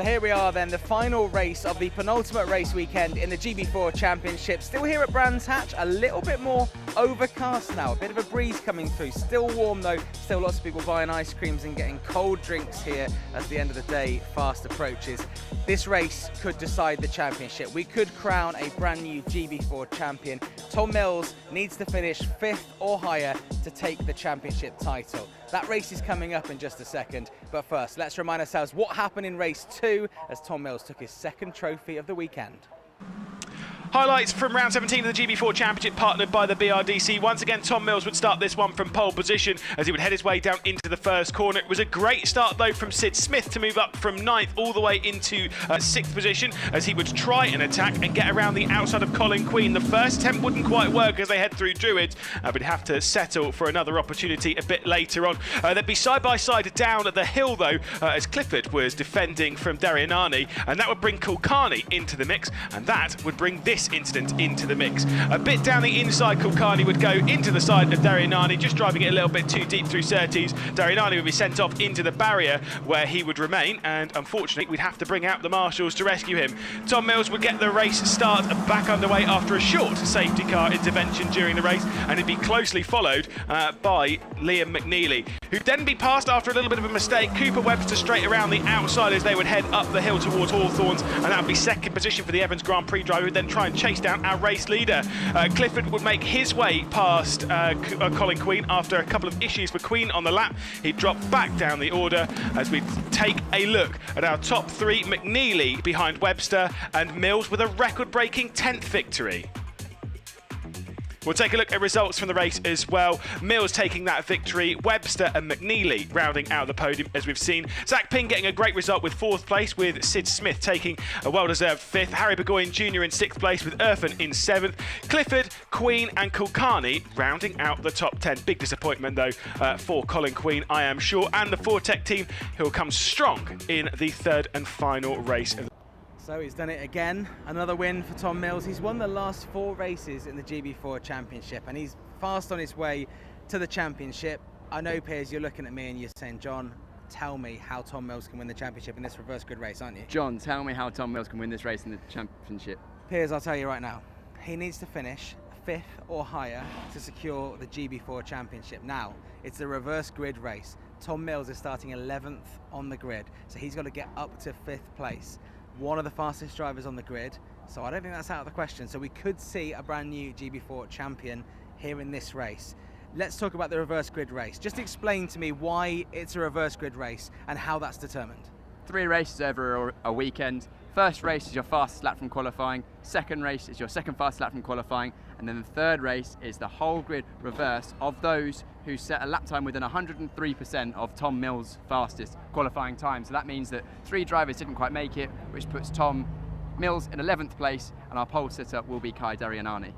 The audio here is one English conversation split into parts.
here we are then, the final race of the penultimate race weekend in the GB4 Championship. Still here at Brands Hatch, a little bit more overcast now, a bit of a breeze coming through. Still warm though, still lots of people buying ice creams and getting cold drinks here as the end of the day fast approaches. This race could decide the championship. We could crown a brand new GB4 champion. Tom Mills needs to finish 5th or higher to take the championship title. That race is coming up in just a second, but first let's remind ourselves what happened in race 2 as Tom Mills took his 2nd trophy of the weekend. Highlights from round 17 of the GB4 Championship, partnered by the BRDC. Once again, Tom Mills would start this one from pole position as he would head his way down into the first corner. It was a great start though from Sid Smith to move up from 9th all the way into 6th position as he would try and attack and get around the outside of Colin Queen. The first attempt wouldn't quite work as they head through Druids, but he'd have to settle for another opportunity a bit later on. They'd be side by side down at the hill though, as Clifford was defending from Darianani, and that would bring Kulkarni into the mix, and that would bring this incident into the mix. A bit down the inside, Kulkarni would go into the side of Darianani, just driving it a little bit too deep through Surtees. Darianani would be sent off into the barrier where he would remain, and unfortunately we'd have to bring out the marshals to rescue him. Tom Mills would get the race start back underway after a short safety car intervention during the race, and he'd be closely followed by Liam McNeely, who'd then be passed after a little bit of a mistake. Cooper Webster straight around the outside as they would head up the hill towards Hawthorns, and that would be 2nd position for the Evans Grand Prix driver, who would then try and chase down our race leader. Clifford would make his way past Colin Queen after a couple of issues for Queen on the lap. He'd drop back down the order as we take a look at our top 3. McNeely behind Webster, and Mills with a record-breaking 10th victory. We'll take a look at results from the race as well. Mills taking that victory, Webster and McNeely rounding out the podium as we've seen. Zach Ping getting a great result with 4th place, with Sid Smith taking a well-deserved 5th. Harry Burgoyne Jr. in 6th place with Irfan in 7th. Clifford, Queen and Kulkarni rounding out the top 10. Big disappointment though for Colin Queen, I am sure, and the Fortec team, who will come strong in the 3rd and final race. So he's done it again, another win for Tom Mills. He's won the last 4 races in the GB4 Championship and he's fast on his way to the championship. I know, Piers, you're looking at me and you're saying, John, tell me how Tom Mills can win the championship in this reverse grid race, aren't you? John, tell me how Tom Mills can win this race in the championship. Piers, I'll tell you right now, he needs to finish 5th or higher to secure the GB4 Championship. Now, it's the reverse grid race. Tom Mills is starting 11th on the grid, so he's got to get up to 5th place. One of the fastest drivers on the grid, so I don't think that's out of the question. So we could see a brand new GB4 champion here in this race. Let's talk about the reverse grid race. Just explain to me why it's a reverse grid race and how that's determined. 3 races over a weekend. First race is your fastest lap from qualifying, 2nd race is your 2nd fastest lap from qualifying, and then the 3rd race is the whole grid reverse of those who set a lap time within 103% of Tom Mills' fastest qualifying time. So that means that 3 drivers didn't quite make it, which puts Tom Mills in 11th place, and our pole sitter will be Kai Darianani.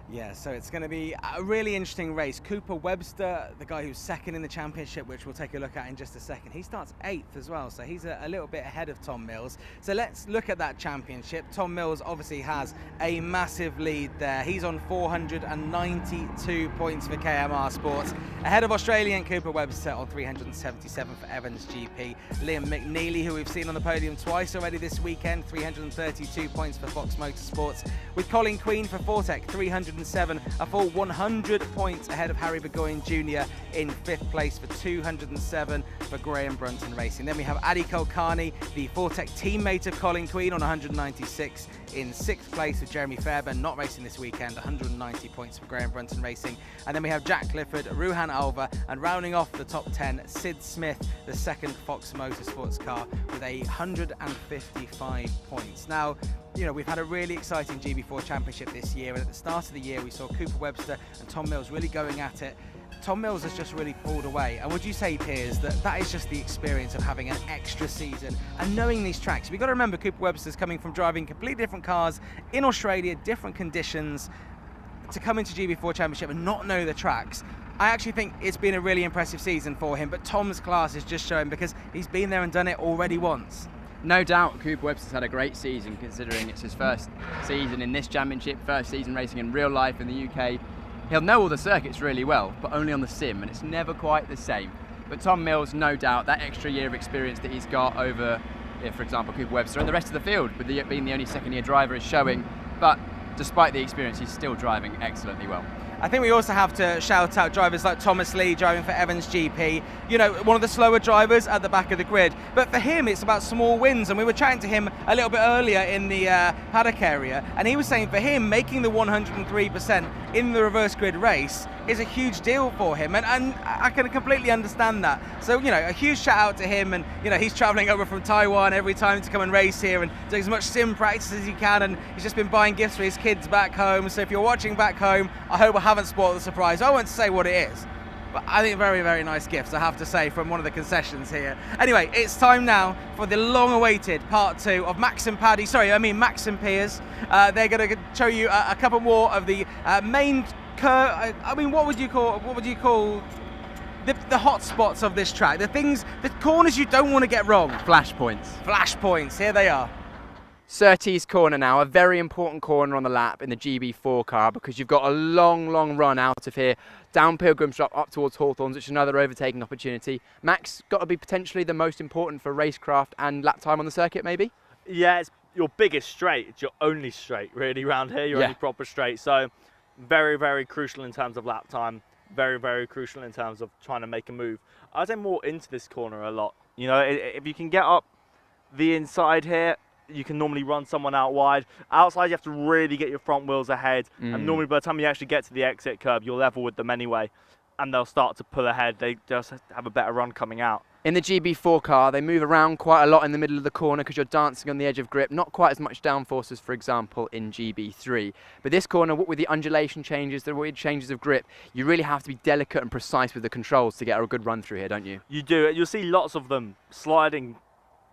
Yeah, so it's going to be a really interesting race. Cooper Webster, the guy who's 2nd in the championship, which we'll take a look at in just a second, he starts 8th as well, so he's a little bit ahead of Tom Mills. So let's look at that championship. Tom Mills obviously has a massive lead there. He's on 492 points for KMR Sports, ahead of Australian Cooper Webster on 377 for Evans GP. Liam McNeely, who we've seen on the podium twice already this weekend, 332 points for Fox Motorsports, with Colin Queen for Fortec, 307, a full 100 points ahead of Harry Burgoyne Jr. in 5th place for 207 for Graham Brunton Racing. Then we have Adi Kulkarni, the Fortec teammate of Colin Queen, on 196 in 6th place with Jeremy Fairbairn, not racing this weekend, 190 points for Graham Brunton Racing. And then we have Jack Clifford, Ruhan Alva, and rounding off the top 10, Sid Smith, the 2nd Fox Motorsports car, with 155 points. Now, you know, we've had a really exciting GB4 Championship this year, and at the start of the year we saw Cooper Webster and Tom Mills really going at it. Tom Mills has just really pulled away. And would you say, Piers, that that is just the experience of having an extra season and knowing these tracks? We've got to remember Cooper Webster's coming from driving completely different cars in Australia, different conditions, to come into GB4 Championship and not know the tracks. I actually think it's been a really impressive season for him, but Tom's class is just showing because he's been there and done it already once. No doubt Cooper Webster's had a great season, considering it's his first season in this championship, first season racing in real life in the UK. He'll know all the circuits really well, but only on the sim, and it's never quite the same. But Tom Mills, no doubt, that extra year of experience that he's got over for example, Cooper Webster, and the rest of the field, with being the only second-year driver, is showing. But despite the experience, he's still driving excellently well. I think we also have to shout out drivers like Thomas Lee driving for Evans GP, you know, one of the slower drivers at the back of the grid. But for him, it's about small wins, and we were chatting to him a little bit earlier in the paddock area, and he was saying for him, making the 103% in the reverse grid race is a huge deal for him, and I can completely understand that. So, you know, a huge shout out to him, and, you know, he's traveling over from Taiwan every time to come and race here and doing as much sim practice as he can, and he's just been buying gifts for his kids back home. So if you're watching back home, I hope I haven't spoiled the surprise. I won't say what it is, but I think very, very nice gifts, I have to say, from one of the concessions here. Anyway, it's time now for the long-awaited part 2 of Max and Piers. They're going to show you a couple more of the main curve. I mean, what would you call the hot spots of this track? The corners you don't want to get wrong. Flashpoints. Flashpoints. Here they are. Surtees corner now, a very important corner on the lap in the GB4 car, because you've got a long run out of here, down Pilgrim's Drop up towards Hawthorns, which is another overtaking opportunity. Max, got to be potentially the most important for racecraft and lap time on the circuit, maybe? Yeah, it's your biggest straight. It's your only straight, really, around here, your only proper straight. So very, very crucial in terms of lap time, very, very crucial in terms of trying to make a move. I'd say more into this corner a lot. You know, if you can get up the inside here, you can normally run someone out wide. Outside, you have to really get your front wheels ahead. And normally by the time you actually get to the exit curb, you're level with them anyway, and they'll start to pull ahead. They just have a better run coming out. In the GB4 car, they move around quite a lot in the middle of the corner because you're dancing on the edge of grip. Not quite as much downforce as, for example, in GB3. But this corner, what with the undulation changes, the weird changes of grip, you really have to be delicate and precise with the controls to get a good run through here, don't you? You do. You'll see lots of them sliding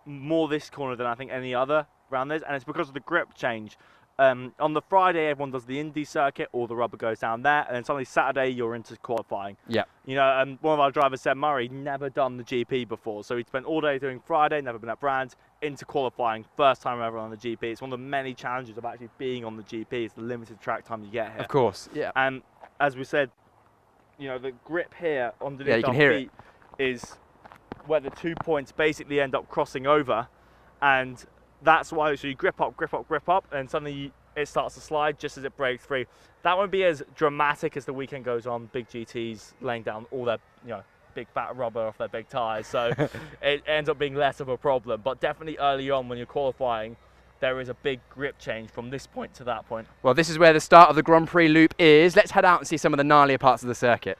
more this corner than I think any other around this, and it's because of the grip change. On the Friday, everyone does the Indy circuit, all the rubber goes down there, and then suddenly Saturday, you're into qualifying. Yeah. You know, one of our drivers said Murray never done the GP before, so he'd spent all day doing Friday, never been at Brands, into qualifying, first time ever on the GP. It's one of the many challenges of actually being on the GP. It's the limited track time you get here. Of course, yeah. And as we said, you know, the grip here underneath our feet is where the 2 points basically end up crossing over, and that's why, so you grip up, and suddenly it starts to slide just as it breaks free. That won't be as dramatic as the weekend goes on. Big GTs laying down all their, you know, big fat rubber off their big tyres, so it ends up being less of a problem. But definitely early on when you're qualifying, there is a big grip change from this point to that point. Well, this is where the start of the Grand Prix loop is. Let's head out and see some of the gnarlier parts of the circuit.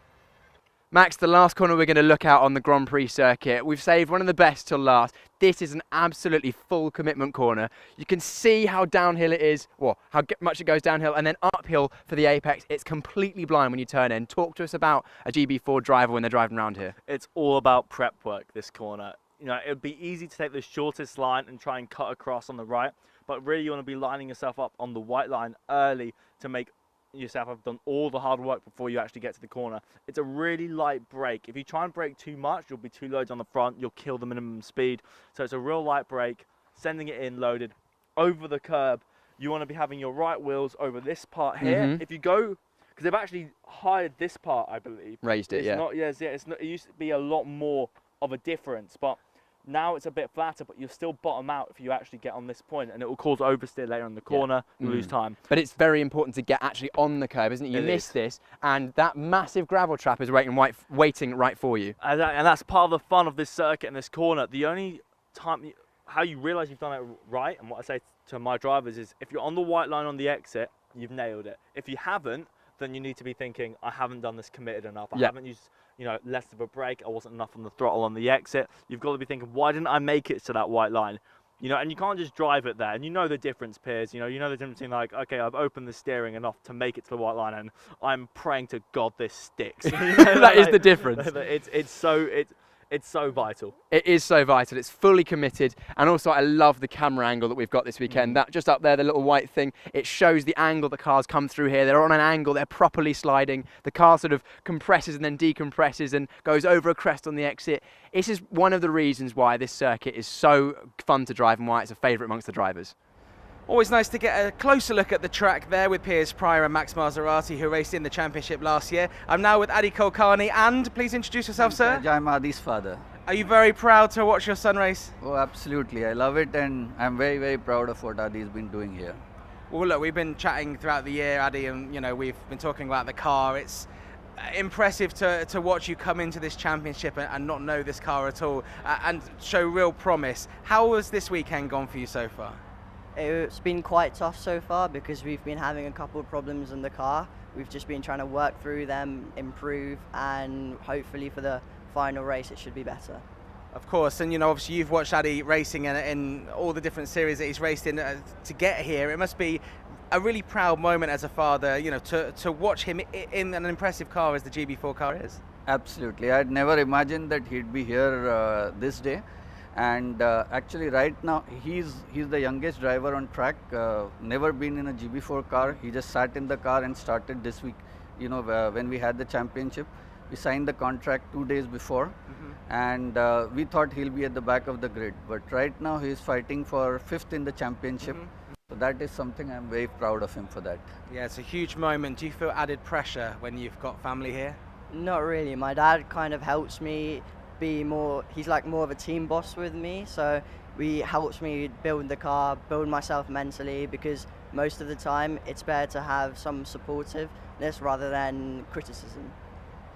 Max, the last corner we're going to look at on the Grand Prix circuit, we've saved one of the best till last. This is an absolutely full commitment corner. You can see how downhill it is, or how much it goes downhill, and then uphill for the apex. It's completely blind when you turn in. Talk to us about a GB4 driver when they're driving around here. It's all about prep work, this corner. You know, it would be easy to take the shortest line and try and cut across on the right, but really you want to be lining yourself up on the white line early to make yourself have done all the hard work before you actually get to the corner. It's a really light brake. If you try and brake too much, you'll be too loaded on the front, you'll kill the minimum speed. So it's a real light brake, sending it in loaded over the curb. You want to be having your right wheels over this part here. If you go, because they've actually hired this part, I believe. Raised it, yeah. It used to be a lot more of a difference, but now it's a bit flatter, but you'll still bottom out if you actually get on this point, and it will cause oversteer later in the corner. You lose time. But it's very important to get actually on the curb, isn't it? You miss this, and that massive gravel trap is waiting right for you. And that's part of the fun of this circuit and this corner. The only time, how you realise you've done it right, and what I say to my drivers is, if you're on the white line on the exit, you've nailed it. If you haven't, then you need to be thinking, I haven't done this committed enough. I haven't used, you know, less of a brake. I wasn't enough on the throttle on the exit. You've got to be thinking, why didn't I make it to that white line? You know, and you can't just drive it there. And you know the difference, Piers. You know the difference between, like, okay, I've opened the steering enough to make it to the white line, and I'm praying to God this sticks. That is the difference. It's so vital. It is so vital. It's fully committed. And also, I love the camera angle that we've got this weekend. That just up there, the little white thing, it shows the angle the cars come through here. They're on an angle. They're properly sliding. The car sort of compresses and then decompresses and goes over a crest on the exit. This is one of the reasons why this circuit is so fun to drive and why it's a favourite amongst the drivers. Always nice to get a closer look at the track there with Piers Pryor and Max Maserati, who raced in the championship last year. I'm now with Adi Kulkarni, and please introduce yourself, sir. I'm Adi's father. Are you very proud to watch your son race? Oh, absolutely. I love it, and I'm very, very proud of what Adi's been doing here. Well, look, we've been chatting throughout the year, Adi, and we've been talking about the car. It's impressive to watch you come into this championship and not know this car at all and show real promise. How has this weekend gone for you so far? It's been quite tough so far because we've been having a couple of problems in the car. We've just been trying to work through them, improve, and hopefully for the final race it should be better. Of course, and obviously you've watched Adi racing in all the different series that he's raced in to get here. It must be a really proud moment as a father, to watch him in an impressive car as the GB4 car is. Absolutely. I'd never imagined that he'd be here this day. And actually right now, he's the youngest driver on track, never been in a GB4 car. He just sat in the car and started this week. When we had the championship, we signed the contract 2 days before. And we thought he'll be at the back of the grid. But right now, he's fighting for 5th in the championship. So that is something I'm very proud of him for that. Yeah, it's a huge moment. Do you feel added pressure when you've got family here? Not really. My dad kind of helps me be more, he's like more of a team boss with me, so he helps me build the car, build myself mentally, because most of the time it's better to have some supportiveness rather than criticism.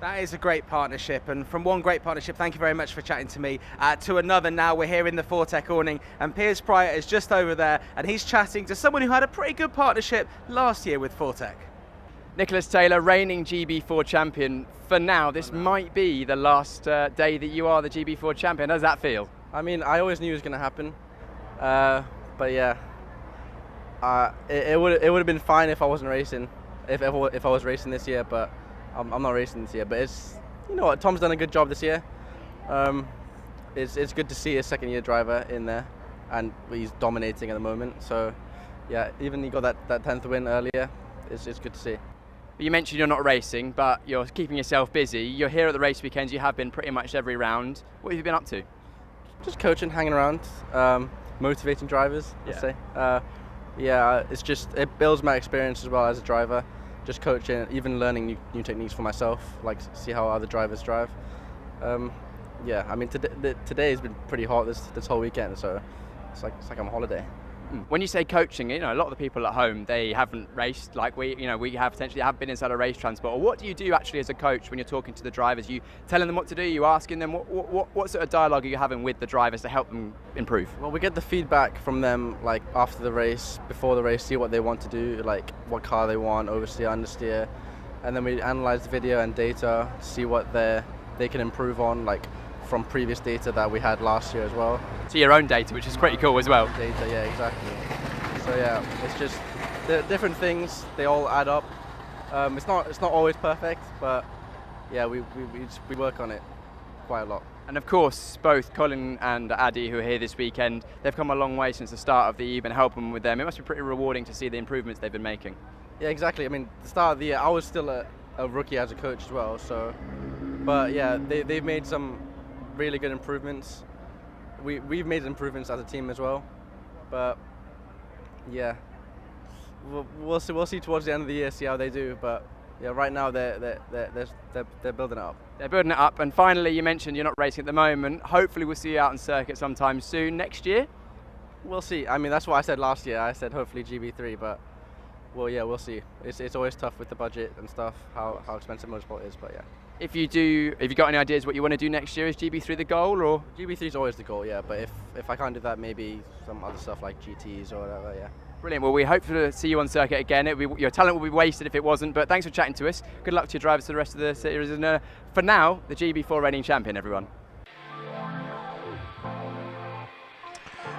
That is a great partnership, and from one great partnership, thank you very much for chatting to me, to another now. We're here in the Fortec awning, and Piers Pryor is just over there, and he's chatting to someone who had a pretty good partnership last year with Fortec. Nicholas Taylor, reigning GB4 champion. For now, this might be the last day that you are the GB4 champion. How does that feel? I mean, I always knew it was going to happen, but yeah, it would have been fine if I wasn't racing, if I was racing this year, but I'm not racing this year. But it's, what, Tom's done a good job this year. It's good to see a second-year driver in there, and he's dominating at the moment. So yeah, even he got that 10th win earlier. It's good to see. You mentioned you're not racing, but you're keeping yourself busy. You're here at the race weekends. You have been pretty much every round. What have you been up to? Just coaching, hanging around, motivating drivers, let's say. It builds my experience as well as a driver. Just coaching, even learning new techniques for myself, like see how other drivers drive. I mean, today has been pretty hot this whole weekend, so it's like I'm on holiday. When you say coaching, a lot of the people at home, they haven't raced like we have potentially have been inside a race transport. What do you do actually as a coach when you're talking to the drivers? You telling them what to do? You asking them what sort of dialogue are you having with the drivers to help them improve? Well, we get the feedback from them like after the race, before the race, see what they want to do, like what car they want, oversteer, understeer, and then we analyze the video and data, see what they can improve on, like from previous data that we had last year as well. So your own data, which is pretty cool as well. Data, yeah, exactly. So yeah, it's just the different things, they all add up. It's not always perfect, but yeah, we work on it quite a lot. And of course, both Colin and Adi, who are here this weekend, they've come a long way since the start of the year. You've been helping with them. It must be pretty rewarding to see the improvements they've been making. Yeah, exactly. I mean, the start of the year, I was still a rookie as a coach as well. So, but yeah, they've made some really good improvements. We've made improvements as a team as well, but yeah, we'll see towards the end of the year, see how they do. But yeah, right now they're building it up. They're building it up. And finally, you mentioned you're not racing at the moment. Hopefully, we'll see you out on circuit sometime soon next year. We'll see. I mean, that's what I said last year. I said hopefully GB3, but well, yeah, we'll see. It's always tough with the budget and stuff, how expensive motorsport is. But yeah. Have you got any ideas what you want to do next year? Is GB3 the goal, or? GB3 is always the goal, yeah. But if I can't do that, maybe some other stuff like GTs or whatever, yeah. Brilliant. Well, we hope to see you on circuit again. Your talent will be wasted if it wasn't. But thanks for chatting to us. Good luck to your drivers for the rest of the series. And for now, the GB4 reigning champion, everyone.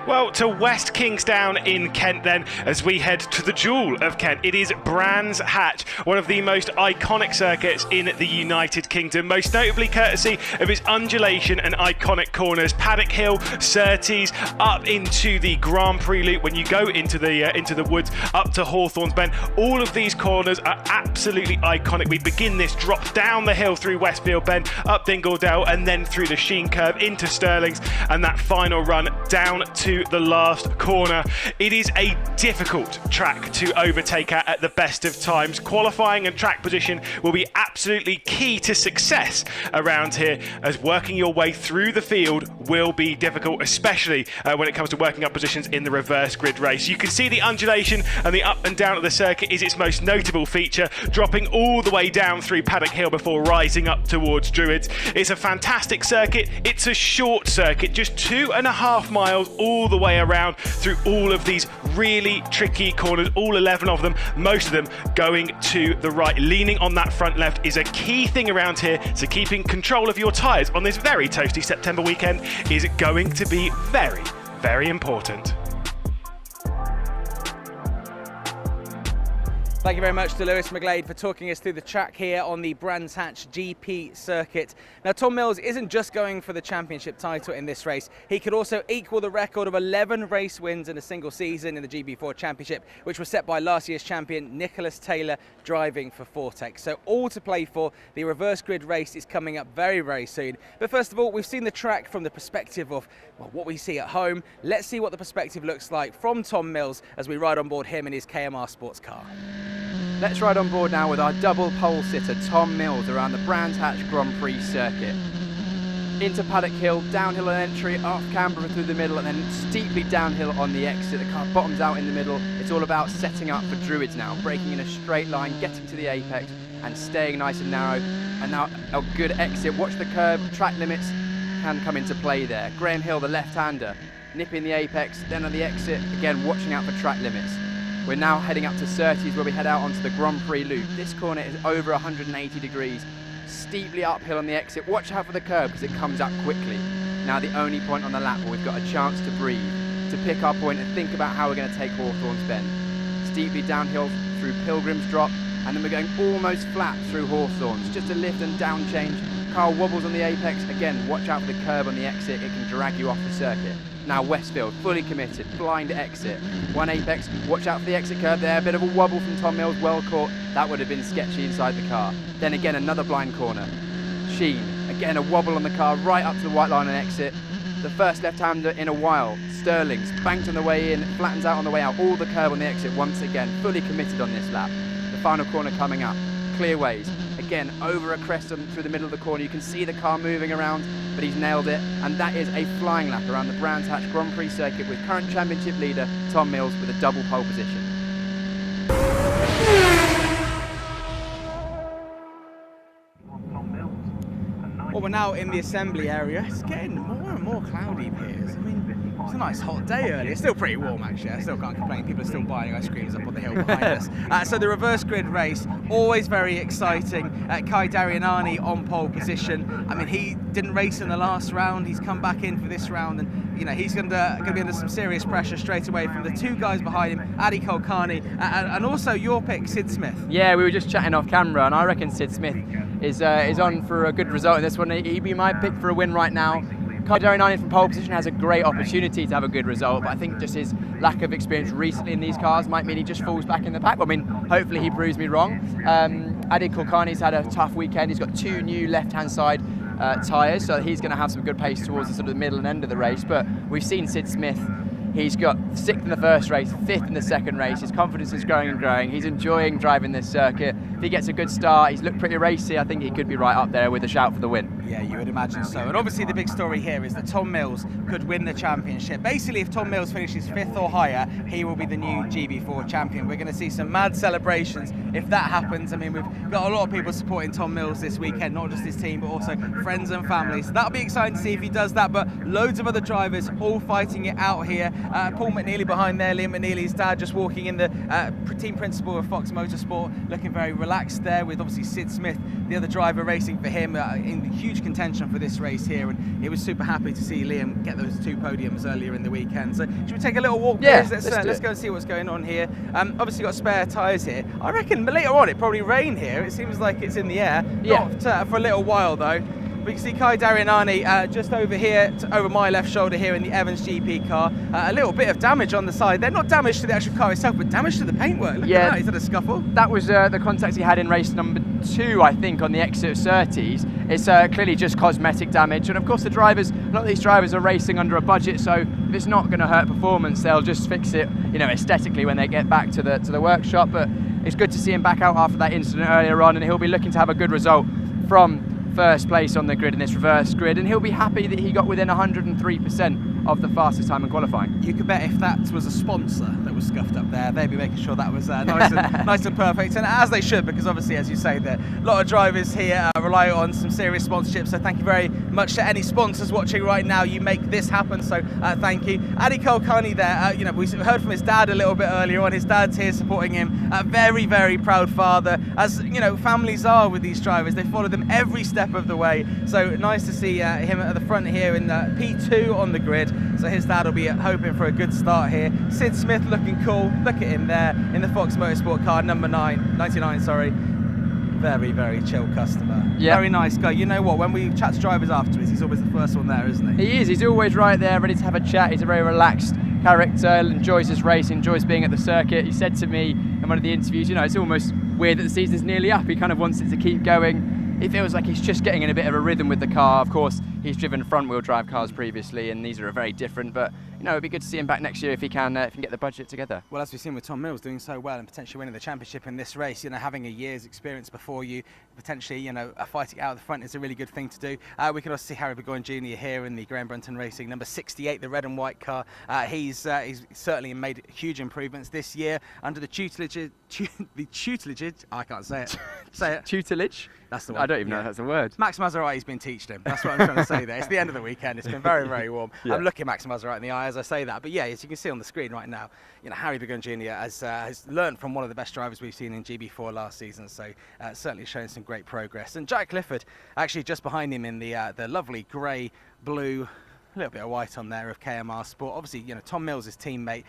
Well, to West Kingsdown in Kent then, as we head to the jewel of Kent. It is Brands Hatch, one of the most iconic circuits in the United Kingdom, most notably courtesy of its undulation and iconic corners. Paddock Hill, Surtees, up into the Grand Prix loop when you go into the woods, up to Hawthorne's Bend. All of these corners are absolutely iconic. We begin this drop down the hill through Westfield Bend, up Dingledale, and then through the Sheen Curve into Stirlings, and that final run down to the last corner. It is a difficult track to overtake at the best of times. Qualifying and track position will be absolutely key to success around here, as working your way through the field will be difficult, especially when it comes to working up positions in the reverse grid race. You can see the undulation and the up and down of the circuit is its most notable feature, dropping all the way down through Paddock Hill before rising up towards Druids. It's a fantastic circuit. It's a short circuit, just 2.5 miles all the way around through all of these really tricky corners, all 11 of them, most of them going to the right. Leaning on that front left is a key thing around here, so keeping control of your tyres on this very toasty September weekend is going to be very, very important. Thank you very much to Lewis McGlade for talking us through the track here on the Brands Hatch GP circuit. Now, Tom Mills isn't just going for the championship title in this race. He could also equal the record of 11 race wins in a single season in the GB4 Championship, which was set by last year's champion Nicholas Taylor driving for Vortex. So all to play for. The reverse grid race is coming up very, very soon. But first of all, we've seen the track from the perspective of, well, what we see at home. Let's see what the perspective looks like from Tom Mills as we ride on board him in his KMR sports car. Let's ride on board now with our double pole sitter Tom Mills around the Brands Hatch Grand Prix circuit. Into Paddock Hill, downhill on entry, off Canberra through the middle, and then steeply downhill on the exit. The car bottoms out in the middle. It's all about setting up for Druids now, braking in a straight line, getting to the apex and staying nice and narrow. And now a good exit. Watch the curb, track limits can come into play there. Graham Hill, the left-hander, nipping the apex, then on the exit, again watching out for track limits. We're now heading up to Surtees where we head out onto the Grand Prix loop. This corner is over 180 degrees, steeply uphill on the exit. Watch out for the curb because it comes up quickly. Now the only point on the lap where we've got a chance to breathe, to pick our point and think about how we're going to take Hawthorns Bend. Steeply downhill through Pilgrim's Drop, and then we're going almost flat through Hawthorns. Just a lift and down change. Car wobbles on the apex. Again, watch out for the curb on the exit. It can drag you off the circuit. Now Westfield, fully committed, blind exit. One apex, watch out for the exit curve there. A bit of a wobble from Tom Mills, well caught. That would have been sketchy inside the car. Then again, another blind corner. Sheen, again a wobble on the car, right up to the white line and exit. The first left-hander in a while. Sterling's banked on the way in, flattens out on the way out. All the curb on the exit once again, fully committed on this lap. The final corner coming up. Clearways, again over a crest through the middle of the corner. You can see the car moving around, but he's nailed it, and that is a flying lap around the Brands Hatch Grand Prix circuit with current championship leader Tom Mills with a double pole position. Well, we're now in the assembly area. It's getting more and more cloudy, Piers. I mean, it's a nice hot day earlier. It's still pretty warm, actually. I still can't complain. People are still buying ice creams up on the hill behind us. So the reverse grid race, always very exciting. Kai Darianani on pole position. I mean, he didn't race in the last round. He's come back in for this round, and you know he's going to be under some serious pressure straight away from the two guys behind him, Adi Kolkani, and also your pick, Sid Smith. Yeah, we were just chatting off camera, and I reckon Sid Smith is on for a good result in this one. He'd be my pick for a win right now. Kai Darianani from pole position has a great opportunity to have a good result, but I think just his lack of experience recently in these cars might mean he just falls back in the pack. I mean, hopefully he proves me wrong. Adi Kolkani's had a tough weekend. He's got two new left-hand side tyres, so he's going to have some good pace towards the sort of middle and end of the race. But we've seen Sid Smith. He's got 6th in the first race, 5th in the second race. His confidence is growing and growing. He's enjoying driving this circuit. If he gets a good start, he's looked pretty racy. I think he could be right up there with a shout for the win. Yeah, you would imagine so. And obviously the big story here is that Tom Mills could win the championship. Basically, if Tom Mills finishes 5th or higher, he will be the new GB4 champion. We're going to see some mad celebrations if that happens. I mean, we've got a lot of people supporting Tom Mills this weekend, not just his team, but also friends and family. So that'll be exciting to see if he does that. But loads of other drivers all fighting it out here. Paul McNeely behind there, Liam McNeely's dad just walking in, the team principal of Fox Motorsport, looking very relaxed there, with obviously Sid Smith, the other driver, racing for him in huge contention for this race here. And he was super happy to see Liam get those 2 podiums earlier in the weekend. So should we take a little walk? Yeah, let's go and see what's going on here. Obviously got spare tyres here. I reckon later on it probably rain here. It seems like it's in the air. Yeah. Not for a little while though. we can see Kai Darianani just over here, over my left shoulder here in the Evans GP car. A little bit of damage on the side. They're not damage to the actual car itself, but damage to the paintwork. Look at that, he's had a scuffle. That was the contact he had in race number 2, I think, on the exit of Surtees. It's clearly just cosmetic damage, and of course the drivers, a lot of these drivers are racing under a budget, so if it's not going to hurt performance, they'll just fix it, you know, aesthetically when they get back to the workshop. But it's good to see him back out after that incident earlier on, and he'll be looking to have a good result from first place on the grid in this reverse grid, and he'll be happy that he got within 103% of the fastest time in qualifying. You could bet if that was a sponsor that was scuffed up there, they'd be making sure that was nice and perfect, and as they should, because obviously, as you say, a lot of drivers here rely on some serious sponsorship, so thank you very much to any sponsors watching right now. You make this happen, so thank you. Adi Kulkarni there, you know, we heard from his dad a little bit earlier on. His dad's here supporting him. A very, very proud father, as you know, families are with these drivers. They follow them every step of the way, so nice to see him at the front here in P2 on the grid. So his dad will be hoping for a good start here. Sid Smith looking cool. Look at him there in the Fox Motorsport car, number 99, sorry. Very, very chill customer. Yeah. Very nice guy. You know what, when we chat to drivers afterwards, he's always the first one there, isn't he? He is. He's always right there, ready to have a chat. He's a very relaxed character, enjoys his race, enjoys being at the circuit. He said to me in one of the interviews, you know, it's almost weird that the season's nearly up. He kind of wants it to keep going. It feels like he's just getting in a bit of a rhythm with the car. Of course, he's driven front-wheel drive cars previously, and these are very different. But you know, it'd be good to see him back next year if he can get the budget together. Well, as we've seen with Tom Mills doing so well and potentially winning the championship in this race, you know, having a year's experience before you, potentially, you know, fighting out at the front is a really good thing to do. We can also see Harry Burgoyne Jr. here in the Graham Brunton Racing number 68, the red and white car. He's certainly made huge improvements this year under the tutelage. I can't say it. Say it. Tutelage. That's the one. I don't even know if that's a word. Max Maserati's been teaching him. That's what I'm trying to say there. It's the end of the weekend. It's been very, very warm. Yeah. I'm looking Max Maserati in the eye as I say that. But yeah, as you can see on the screen right now, you know, Harry Burgoyne Jr. has learned from one of the best drivers we've seen in GB4 last season. So certainly showing some great progress. And Jack Clifford, actually just behind him in the lovely grey, blue, a little bit of white on there of KMR Sport. Obviously, you know, Tom Mills, his teammate.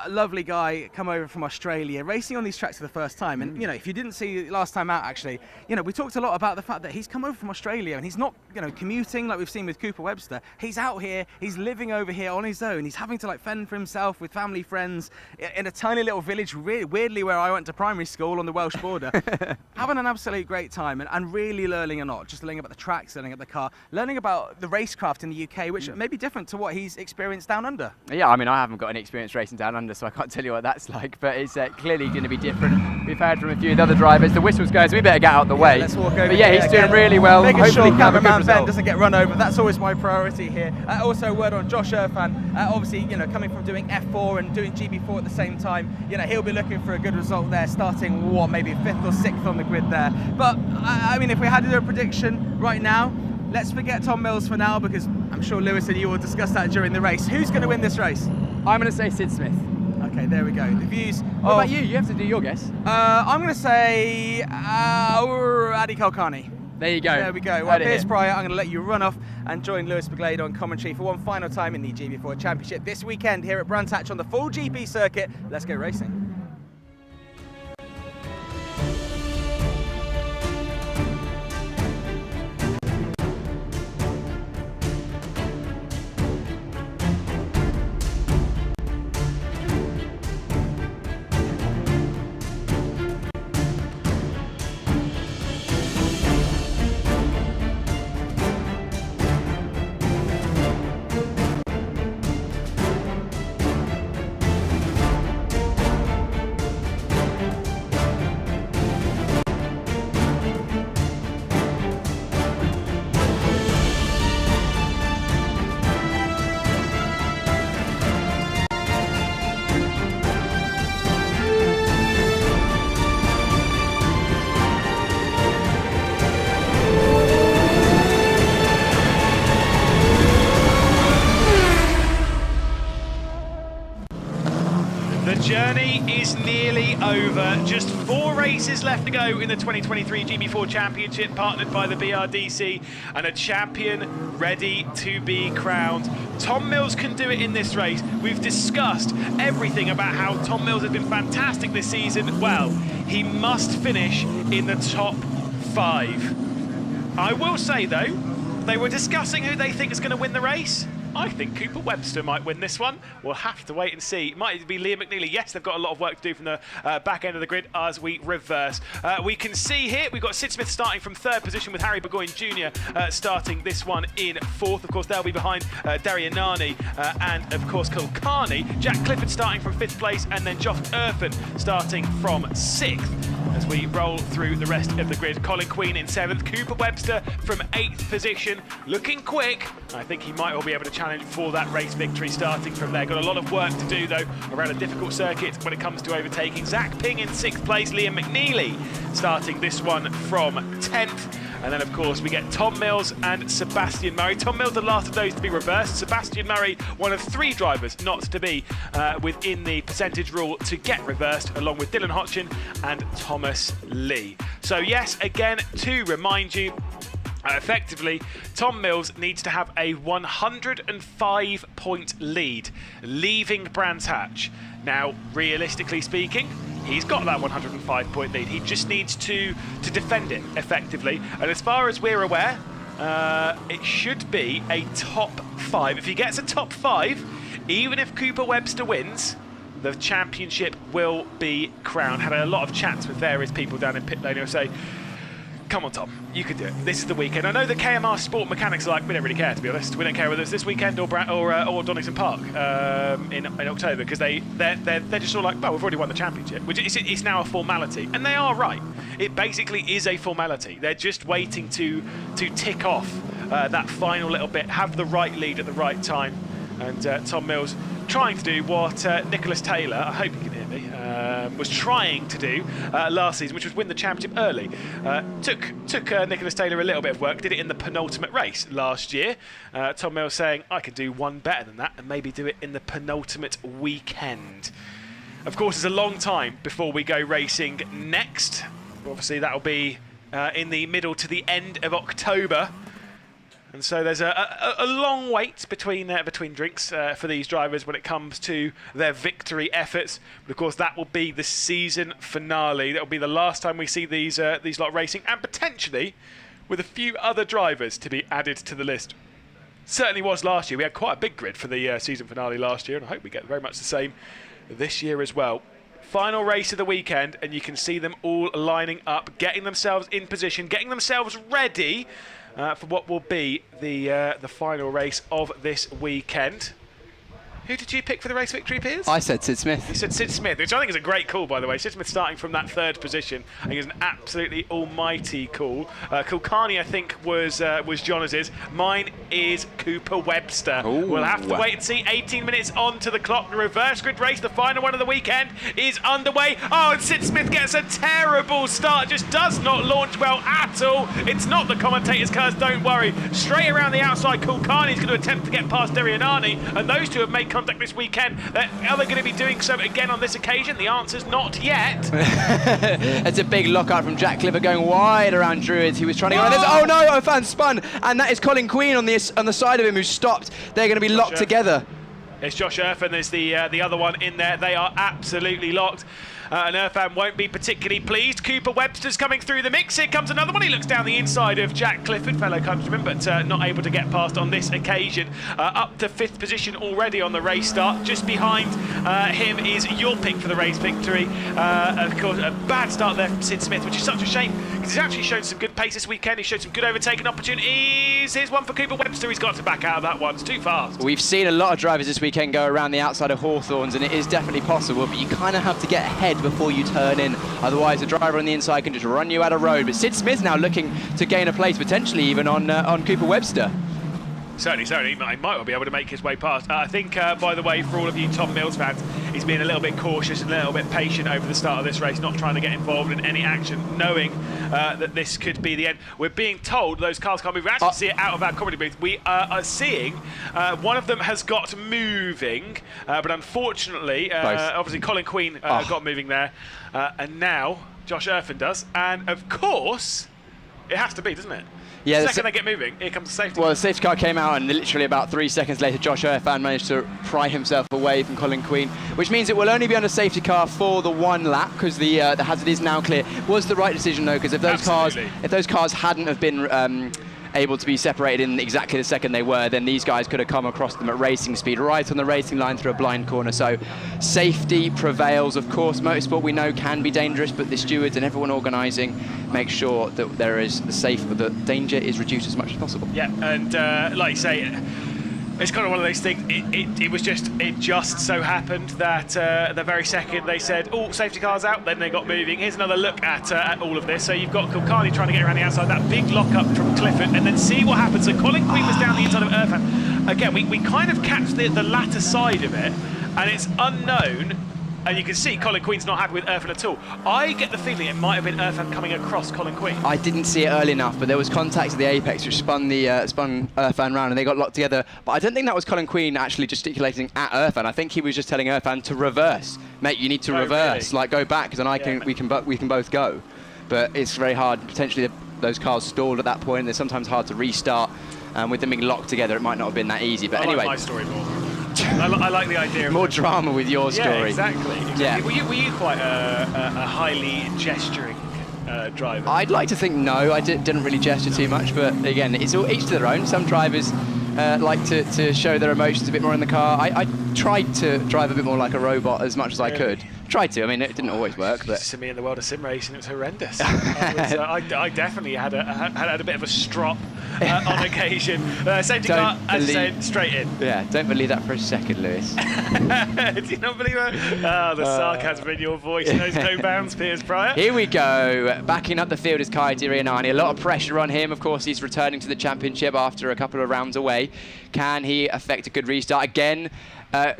A lovely guy, come over from Australia, racing on these tracks for the first time. And, you know, if you didn't see last time out, actually, you know, we talked a lot about the fact that he's come over from Australia and he's not, you know, commuting like we've seen with Cooper Webster. He's out here, he's living over here on his own. He's having to, like, fend for himself with family, friends, in a tiny little village, really weirdly where I went to primary school on the Welsh border. Having an absolute great time and really learning a lot, just learning about the tracks, learning about the car, learning about the racecraft in the UK, which may be different to what he's experienced down under. Yeah, I mean, I haven't got any experience racing down under, so I can't tell you what that's like, but it's clearly going to be different. We've heard from a few of the other drivers. The whistle's going, so we better get out the way. Let's walk over. But yeah, he's doing really well. Making Hopefully sure cameraman Ben doesn't get run over. That's always my priority here. Also, a word on Josh Irfan. Obviously, you know, coming from doing F4 and doing GB4 at the same time, you know, he'll be looking for a good result there, starting what, maybe 5th or 6th on the grid there. But I mean, if we had to do a prediction right now, let's forget Tom Mills for now, because I'm sure Lewis and you will discuss that during the race. Who's going to win this race? I'm going to say Sid Smith. Okay, there we go. The views. What about you? You have to do your guess. I'm going to say Adi Kulkarni. There you go. There we go. Well, Piers Pryor, I'm going to let you run off and join Lewis Beglade on commentary for one final time in the GB4 Championship this weekend here at Brands Hatch on the full GP circuit. Let's go racing. The journey is nearly over. Just 4 races left to go in the 2023 GB4 Championship, partnered by the BRDC, and a champion ready to be crowned. Tom Mills can do it in this race. We've discussed everything about how Tom Mills has been fantastic this season. Well, he must finish in the top 5. I will say though, They were discussing who they think is going to win the race. I think Cooper Webster might win this one. We'll have to wait and see. It might be Liam McNeely. Yes, they've got a lot of work to do from the back end of the grid as we reverse. We can see here we've got Sid Smith starting from 3rd position with Harry Burgoyne Jr. Starting this one in 4th. Of course, they'll be behind Darian Nani and, of course, Kulkarni. Jack Clifford starting from 5th place, and then Josh Erfen starting from 6th. As we roll through the rest of the grid, Colin Queen in 7th, Cooper Webster from 8th position, looking quick. I think he might well be able to challenge for that race victory starting from there. Got a lot of work to do though around a difficult circuit when it comes to overtaking. Zach Ping in 6th place, Liam McNeely starting this one from 10th. And then, of course, we get Tom Mills and Sebastian Murray. Tom Mills, the last of those to be reversed. Sebastian Murray, one of 3 drivers not to be within the percentage rule to get reversed, along with Dylan Hotchin and Thomas Lee. So, yes, again, to remind you, effectively, Tom Mills needs to have a 105-point lead, leaving Brands Hatch. Now, realistically speaking, he's got that 105-point lead. He just needs to defend it effectively. And as far as we're aware, it should be a top 5. If he gets a top 5, even if Cooper Webster wins, the championship will be crowned. Had a lot of chats with various people down in pit lane who say, come on, Tom, you can do it. This is the weekend. I know the KMR Sport mechanics are like, we don't really care, to be honest. We don't care whether it's this weekend or Donington Park in October, because they're just all like, well, we've already won the championship, which it's now a formality. And they are right. It basically is a formality. They're just waiting to tick off that final little bit, have the right lead at the right time. And Tom Mills trying to do what Nicholas Taylor, I hope you can hear me, was trying to do last season, which was win the championship early. Took Nicholas Taylor a little bit of work, did it in the penultimate race last year. Tom Mills saying, I could do one better than that and maybe do it in the penultimate weekend. Of course, it's a long time before we go racing next. Obviously, that'll be in the middle to the end of October. And so there's a long wait between drinks for these drivers when it comes to their victory efforts. But of course, that will be the season finale. That will be the last time we see these lot racing, and potentially with a few other drivers to be added to the list. Certainly was last year. We had quite a big grid for the season finale last year, and I hope we get very much the same this year as well. Final race of the weekend, and you can see them all lining up, getting themselves in position, getting themselves ready for what will be the final race of this weekend. Who did you pick for the race victory, Piers? I said Sid Smith. You said Sid Smith, which I think is a great call, by the way. Sid Smith starting from that 3rd position. I think it's an absolutely almighty call. Kulkarni, I think, was Jonas's. Mine is Cooper Webster. Ooh. We'll have to wait and see. 18 minutes on to the clock. The reverse grid race, the final one of the weekend, is underway. Oh, and Sid Smith gets a terrible start. Just does not launch well at all. It's not the commentator's curse, don't worry. Straight around the outside, Kulkarni is going to attempt to get past Darianani, and those two have made contact this weekend. Are they going to be doing so again on this occasion? The answer's not yet. It's a big lockout from Jack Clifford going wide around Druids. He was trying to go. Oh no! Irfan spun, and that is Colin Queen on the side of him who stopped. They're going to be locked together. It's Josh Erfen. There's the other one in there. They are absolutely locked. And Irfan won't be particularly pleased. Cooper Webster's coming through the mix. Here comes another one. He looks down the inside of Jack Clifford, fellow countryman, but not able to get past on this occasion. Up to 5th position already on the race start. Just behind him is your pick for the race victory. Of course, a bad start there from Sid Smith, which is such a shame because he's actually shown some good pace this weekend. He showed some good overtaking opportunities. Here's one for Cooper Webster. He's got to back out of that one. It's too fast. We've seen a lot of drivers this weekend go around the outside of Hawthorns, and it is definitely possible, but you kind of have to get ahead before you turn in. Otherwise, a driver on the inside can just run you out of road. But Sid Smith now looking to gain a place, potentially even on Cooper Webster. Certainly, he might well be able to make his way past. I think, by the way, for all of you Tom Mills fans, he's been a little bit cautious and a little bit patient over the start of this race, not trying to get involved in any action, knowing that this could be the end. We're being told those cars can't move. We actually see it out of our comedy booth. We are seeing one of them has got moving, but unfortunately, obviously Colin Queen got moving there, and now Josh Erfen does. And of course, it has to be, doesn't it? Yeah, the second they get moving, here comes the safety car. Well, the safety car came out, and literally about 3 seconds later, Josh Erfan managed to pry himself away from Colin Queen, which means it will only be under safety car for the 1 lap because the hazard is now clear. Was the right decision though, because if those cars hadn't have been able to be separated in exactly the second they were, then these guys could have come across them at racing speed, right on the racing line through a blind corner. So safety prevails. Of course, motorsport we know can be dangerous, but the stewards and everyone organising make sure that there is the danger is reduced as much as possible. Yeah, and like you say, it's kind of one of those things. It just so happened that the very second they said, "Oh, safety car's out," then they got moving. Here's another look at all of this. So you've got Kulkarni trying to get around the outside, that big lock up from Clifford, and then see what happens. So Colin Queen was down the inside of Irfan. Again, we kind of catch the latter side of it, and it's unknown. And you can see Colin Queen's not happy with Irfan at all. I get the feeling it might have been Irfan coming across Colin Queen. I didn't see it early enough, but there was contact at the apex which spun Irfan round, and they got locked together. But I don't think that was Colin Queen actually gesticulating at Irfan. I think he was just telling Irfan to reverse. Mate, you need to reverse, really? like go back, because we can both go. But it's very hard. Potentially those cars stalled at that point. They're sometimes hard to restart. With them being locked together, it might not have been that easy. But I anyway, like my story more. I like the idea of more drama with your story. Yeah, exactly. Yeah. Were you quite a highly gesturing driver? I'd like to think no. I didn't really gesture too much, but again, it's all each to their own. Some drivers like to show their emotions a bit more in the car. I tried to drive a bit more like a robot as much as I could. Tried to. I mean, it didn't always work, but to me in the world of sim racing, it was horrendous. I definitely had a bit of a strop on occasion. Safety car, as I said, straight in. Yeah, don't believe that for a second, Lewis. Do you not believe that? Oh, the sarcasm in your voice knows no bounds, Piers Pryor. Here we go. Backing up the field is Kai Dirianani. A lot of pressure on him. Of course, he's returning to the championship after a couple of rounds away. Can he affect a good restart? Again,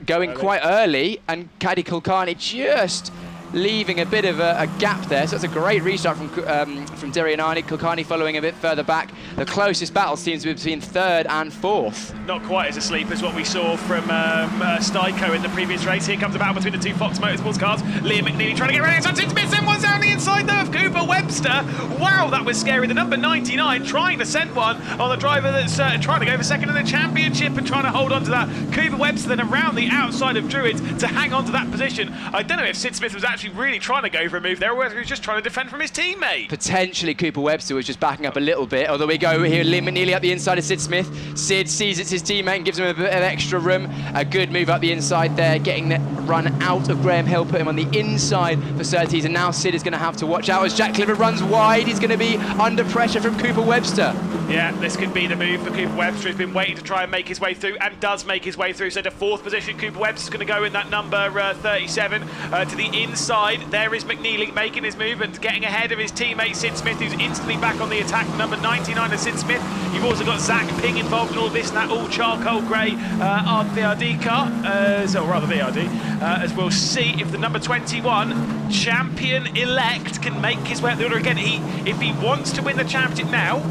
going quite early, and Kadi Kulkarni just leaving a bit of a gap there. So it's a great restart from Dirianani. Kulkarni following a bit further back. The closest battle seems to be between third and fourth. Not quite as asleep as what we saw from Styko in the previous race. Here comes a battle between the two Fox Motorsports cars. Liam McNeely trying to get around the outside. Someone's down the inside though of Cooper Webster. Wow, that was scary. The number 99 trying to send one on the driver that's trying to go for second in the championship and trying to hold on to that. Cooper Webster then around the outside of Druids to hang on to that position. I don't know if Sid Smith was actually really trying to go for a move there, or whether he was just trying to defend from his teammate. Potentially Cooper Webster was just backing up a little bit, although we go here, Liam McNeely up the inside of Sid Smith. Sid sees it's his teammate and gives him a bit of extra room. A good move up the inside there, getting the run out of Graham Hill, put him on the inside for Surtees, and now Sid is going to have to watch out as Jack Clifford runs wide. He's going to be under pressure from Cooper Webster. Yeah, this could be the move for Cooper Webster. He's been waiting to try and make his way through, and does make his way through. So to fourth position, Cooper Webster's going to go in that number 37 to the inside. There is McNeely making his move and getting ahead of his teammate Sid Smith, who's instantly back on the attack. Number 99 of Sid Smith. You've also got Zach Ping involved in all this, and that all charcoal grey VRD car, or rather VRD, as we'll see if the number 21 champion-elect can make his way up the order again. If he wants to win the championship now,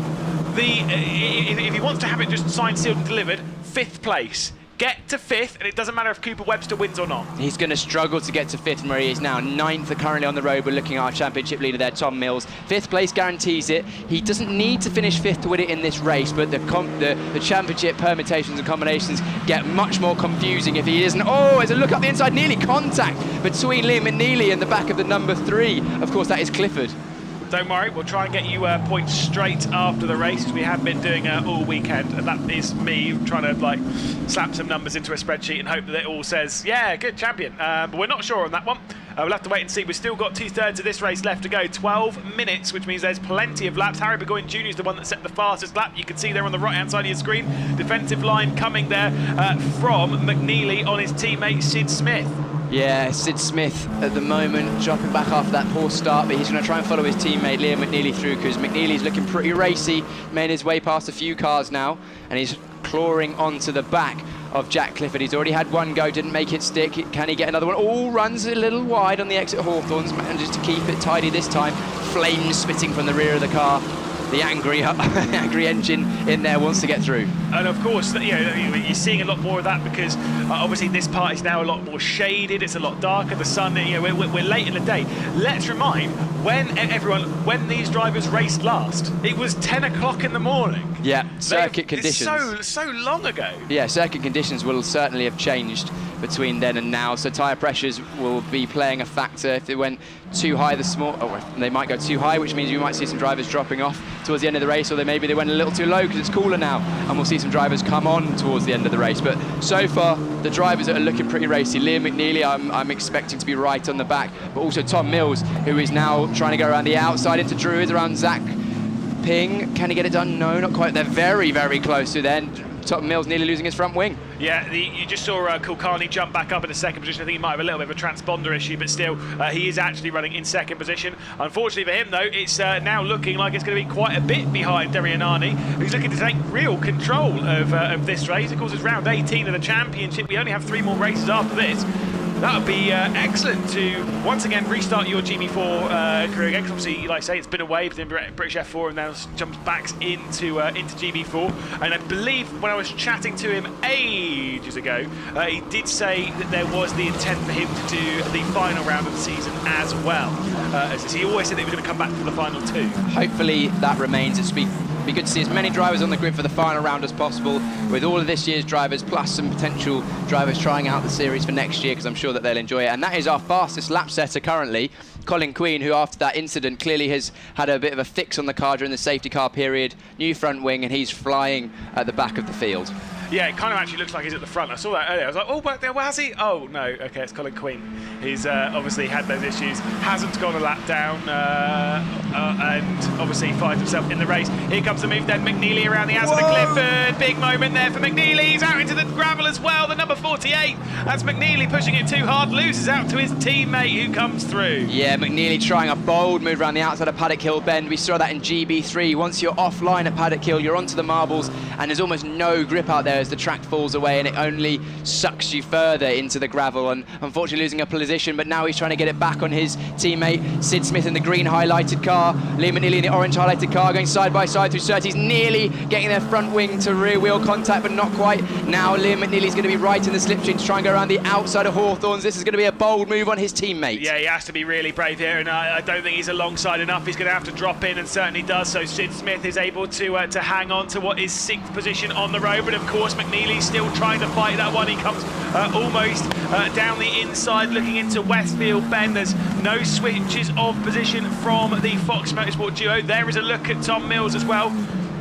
if he wants to have it just signed, sealed and delivered, 5th place. Get to 5th, and it doesn't matter if Cooper Webster wins or not. He's going to struggle to get to 5th from where he is now. 9th currently on the road. We're looking at our championship leader there, Tom Mills. 5th place guarantees it. He doesn't need to finish 5th to win it in this race, but the championship permutations and combinations get much more confusing if he isn't. Oh, there's a look up the inside, nearly contact between Liam McNeely and the back of the number 3. Of course, that is Clifford. Don't worry, we'll try and get you points straight after the race, as we have been doing all weekend, and that is me trying to slap some numbers into a spreadsheet and hope that it all says, yeah, good champion, but we're not sure on that one. We'll have to wait and see. We've still got 2/3 of this race left to go, 12 minutes, which means there's plenty of laps. Harry Burgoyne Jr. is the one that set the fastest lap. You can see there on the right-hand side of your screen, defensive line coming there from McNeely on his teammate Sid Smith. Yeah, Sid Smith at the moment dropping back after that poor start, but he's going to try and follow his teammate Liam McNeely through, because McNeely's looking pretty racy, made his way past a few cars now, and he's clawing onto the back of Jack Clifford. He's already had one go, didn't make it stick. Can he get another one? Oh, runs a little wide on the exit. Hawthorns manages to keep it tidy this time. Flames spitting from the rear of the car. The angry engine in there wants to get through. And of course, you're seeing a lot more of that because obviously this part is now a lot more shaded. It's a lot darker. The sun, we're late in the day. Let's remind when these drivers raced last, it was 10 o'clock in the morning. Yeah, circuit conditions. It's so long ago. Yeah, circuit conditions will certainly have changed between then and now, so tyre pressures will be playing a factor. If they went too high, they might go too high, which means you might see some drivers dropping off. towards the end of the race, or maybe they went a little too low because it's cooler now, and we'll see some drivers come on towards the end of the race. But so far, the drivers that are looking pretty racy, Liam McNeely, I'm expecting to be right on the back, but also Tom Mills, who is now trying to go around the outside into Druids, around Zach Ping. Can he get it done? No, not quite. They're very, very close to then. Tom Mills nearly losing his front wing. Yeah, you just saw Kulkarni jump back up in the second position. I think he might have a little bit of a transponder issue, but still, he is actually running in second position. Unfortunately for him, though, it's now looking like it's going to be quite a bit behind Derianani, who's looking to take real control of this race. Of course, it's round 18 of the championship. We only have 3 more races after this. That would be excellent to once again restart your GB4 career again. 'Cause obviously, like I say, it's been away between British F4 and now jumps back into GB4. And I believe when I was chatting to him ages ago, he did say that there was the intent for him to do the final round of the season as well. As he always said that he was going to come back for the final 2. Hopefully that remains. It's be good to see as many drivers on the grid for the final round as possible, with all of this year's drivers plus some potential drivers trying out the series for next year, because I'm sure that they'll enjoy it. And that is our fastest lap setter currently, Colin Queen, who after that incident clearly has had a bit of a fix on the car during the safety car period, new front wing, and he's flying at the back of the field. Yeah, it kind of actually looks like he's at the front. I saw that earlier. I was like, oh, but where's he? Oh, no. Okay, it's Colin Queen. He's obviously had those issues. Hasn't gone a lap down and obviously finds himself in the race. Here comes the move then. McNeely around the outside of Clifford. Big moment there for McNeely. He's out into the gravel as well. The number 48. That's McNeely pushing it too hard. Loses out to his teammate who comes through. Yeah, McNeely trying a bold move around the outside of Paddock Hill Bend. We saw that in GB3. Once you're offline at Paddock Hill, you're onto the marbles and there's almost no grip out there as the track falls away, and it only sucks you further into the gravel, and unfortunately losing a position. But now he's trying to get it back on his teammate Sid Smith in the green highlighted car, Liam McNeely in the orange highlighted car, going side by side through Surtees, nearly getting their front wing to rear wheel contact, but not quite. Now Liam McNeely's going to be right in the slipstream to try and go around the outside of Hawthorns. This is going to be a bold move on his teammate. Yeah, he has to be really brave here, and I don't think he's alongside enough. He's going to have to drop in, and certainly does. So Sid Smith is able to hang on to what is 6th position on the road, but of course McNeely's still trying to fight that one. He comes almost down the inside looking into Westfield Bend. There's no switches of position from the Fox Motorsport duo. There is a look at Tom Mills as well.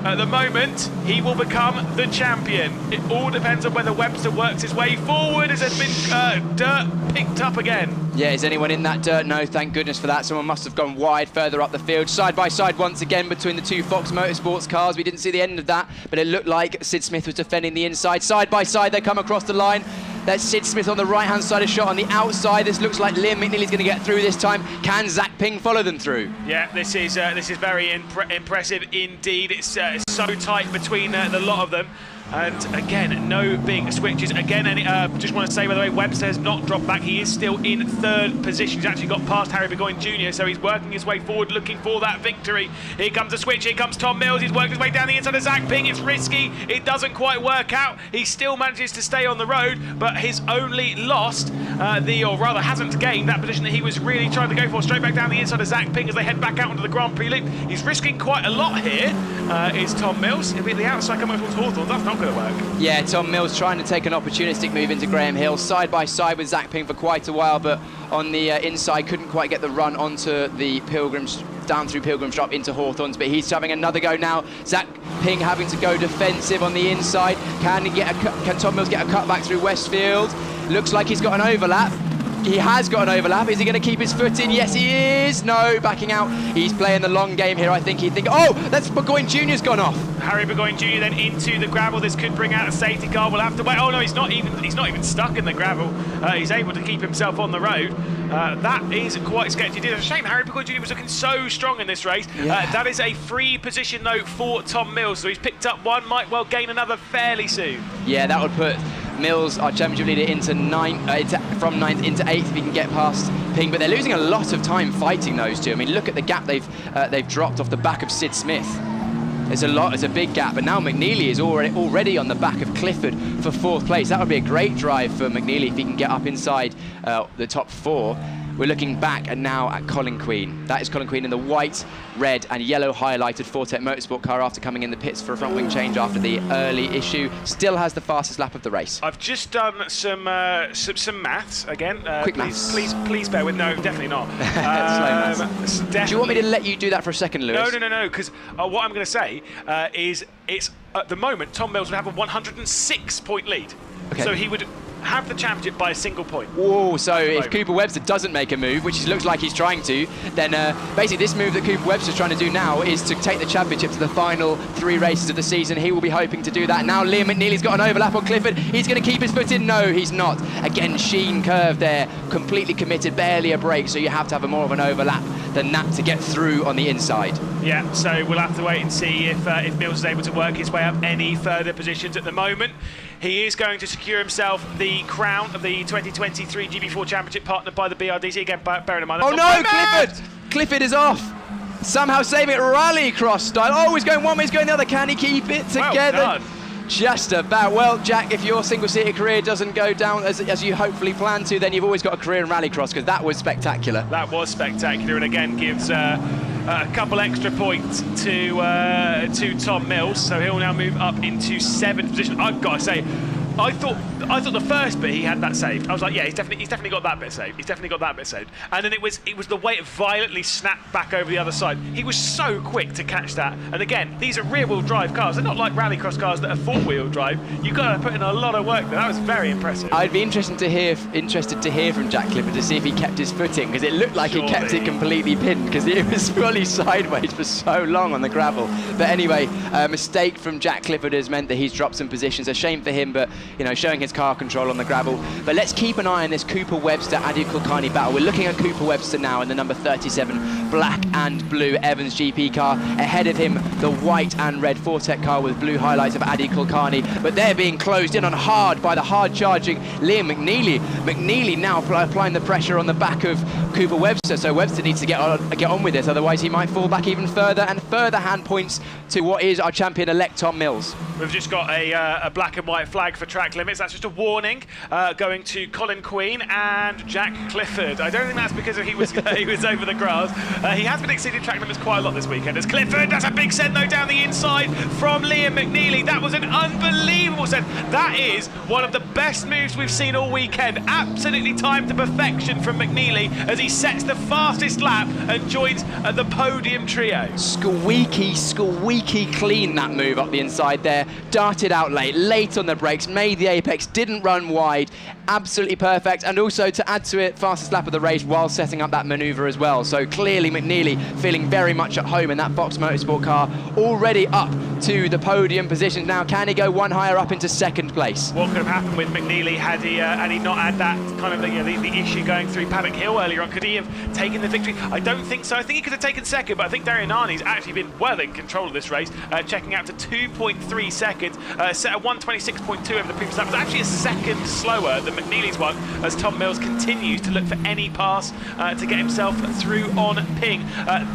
At the moment, he will become the champion. It all depends on whether Webster works his way forward. Has there been dirt picked up again? Yeah, is anyone in that dirt? No, thank goodness for that. Someone must have gone wide further up the field. Side by side once again between the 2 Fox Motorsports cars. We didn't see the end of that, but it looked like Sid Smith was defending the inside. Side by side, they come across the line. That's Sid Smith on the right-hand side, a shot on the outside. This looks like Liam McNeely's going to get through this time. Can Zach Ping follow them through? Yeah, this is very impressive indeed. It's so tight between the lot of them. And again, no big switches. Again, just want to say, by the way, Webster has not dropped back. He is still in 3rd position. He's actually got past Harry Burgoyne Jr., so he's working his way forward, looking for that victory. Here comes a switch. Here comes Tom Mills. He's working his way down the inside of Zach Ping. It's risky. It doesn't quite work out. He still manages to stay on the road, but he's only lost or rather hasn't gained that position that he was really trying to go for. Straight back down the inside of Zach Ping as they head back out onto the Grand Prix loop. He's risking quite a lot here, is Tom Mills. He'll be at the outside coming towards Hawthorns. That's not going to work. Yeah, Tom Mills trying to take an opportunistic move into Graham Hill, side by side with Zach Ping for quite a while, but on the inside couldn't quite get the run onto the Pilgrims, down through Pilgrim's Drop into Hawthorns, but he's having another go now. Zach Ping having to go defensive on the inside. Can Tom Mills get a cut back through Westfield? Looks like he's got an overlap. He has got an overlap. Is he going to keep his foot in? Yes, he is. No, backing out. He's playing the long game here, I think. Oh, that's Burgoyne Jr.'s gone off. Harry Burgoyne Jr. then into the gravel. This could bring out a safety car. We'll have to wait. Oh no, he's not even stuck in the gravel. He's able to keep himself on the road. That is quite sketchy. It's a shame Harry Burgoyne Jr. was looking so strong in this race. Yeah. That is a free position though for Tom Mills. So he's picked up one, might well gain another fairly soon. Yeah, that would put Mills, our championship leader, into from 9th into 8th if he can get past Ping, but they're losing a lot of time fighting those two. I mean, look at the gap they've dropped off the back of Sid Smith. There's a big gap, but now McNeely is already on the back of Clifford for 4th place. That would be a great drive for McNeely if he can get up inside the top 4. we're looking back and now at Colin Queen. That is Colin Queen in the white, red and yellow highlighted Fortec Motorsport car after coming in the pits for a front wing change after the early issue. Still has the fastest lap of the race. I've just done some maths again. Quick please, maths. please bear with. No, definitely not. Slow maths. Do you want me to let you do that for a second, Lewis? No, because what I'm going to say is it's at the moment Tom Mills would have a 106-point lead. Okay. So he would have the championship by a single point. Whoa, so if Cooper Webster doesn't make a move, which it looks like he's trying to, then basically this move that Cooper Webster's trying to do now is to take the championship to the final 3 races of the season. He will be hoping to do that. Now Liam McNeely's got an overlap on Clifford. He's going to keep his foot in. No, he's not. Again, Sheen curve there, completely committed, barely a break, so you have to have more of an overlap than that to get through on the inside. Yeah, so we'll have to wait and see if Mills is able to work his way up any further positions. At the moment, he is going to secure himself the crown of the 2023 GB4 Championship, partnered by the BRDC. Again, bearing in mind... Oh no, Clifford! Clifford is off! Somehow saving it rallycross style. Oh, he's going one way, he's going the other. Can he keep it together? Well done. Just about. Well, Jack, if your single-seater career doesn't go down as you hopefully plan to, then you've always got a career in rallycross, because that was spectacular. That was spectacular, and again gives a couple extra points to Tom Mills, so he'll now move up into 7th position. I've got to say, I thought the first bit he had that saved. I was like, yeah, he's definitely got that bit saved. He's definitely got that bit saved. And then it was the way it violently snapped back over the other side. He was so quick to catch that. And again, these are rear-wheel drive cars. They're not like rallycross cars that are four-wheel drive. You've got to put in a lot of work there. That was very impressive. I'd be interested to hear from Jack Clifford to see if he kept his footing, because it looked like he kept it completely pinned, because it was fully sideways for so long on the gravel. But anyway, a mistake from Jack Clifford has meant that he's dropped some positions. A shame for him, but you know, showing his car control on the gravel. But let's keep an eye on this Cooper Webster Adi Kulkarni battle. We're looking at Cooper Webster now in the number 37 black and blue Evans GP car. Ahead of him, the white and red Fortec car with blue highlights of Adi Kulkarni. But they're being closed in on hard by the hard charging Liam McNeely. McNeely now applying the pressure on the back of Cooper Webster. So Webster needs to get on with this, otherwise he might fall back even further, and further hand points to what is our champion-elect Tom Mills. We've just got a black and white flag for track limits. That's just a warning going to Colin Queen and Jack Clifford. I don't think that's because he was over the grass. He has been exceeding track limits quite a lot this weekend. As Clifford, that's a big send though down the inside from Liam McNeely. That was an unbelievable send. That is one of the best moves we've seen all weekend. Absolutely timed to perfection from McNeely as he sets the fastest lap and joins the podium trio. Squeaky clean, that move up the inside there. Darted out late on the brakes, made the apex, didn't run wide. Absolutely perfect, and also to add to it, fastest lap of the race while setting up that manoeuvre as well. So clearly McNeely feeling very much at home in that Fox Motorsport car, already up to the podium positions now. Can he go one higher up into 2nd place? What could have happened with McNeely had he not had that kind of the issue going through Paddock Hill earlier on? Could he have taken the victory? I don't think so. I think he could have taken 2nd, but I think Darian Arney's actually been well in control of this race, checking out to 2.3 seconds, set at 1:26.2 over the previous lap. It was actually a second slower than McNeely's one, as Tom Mills continues to look for any pass to get himself through on ping.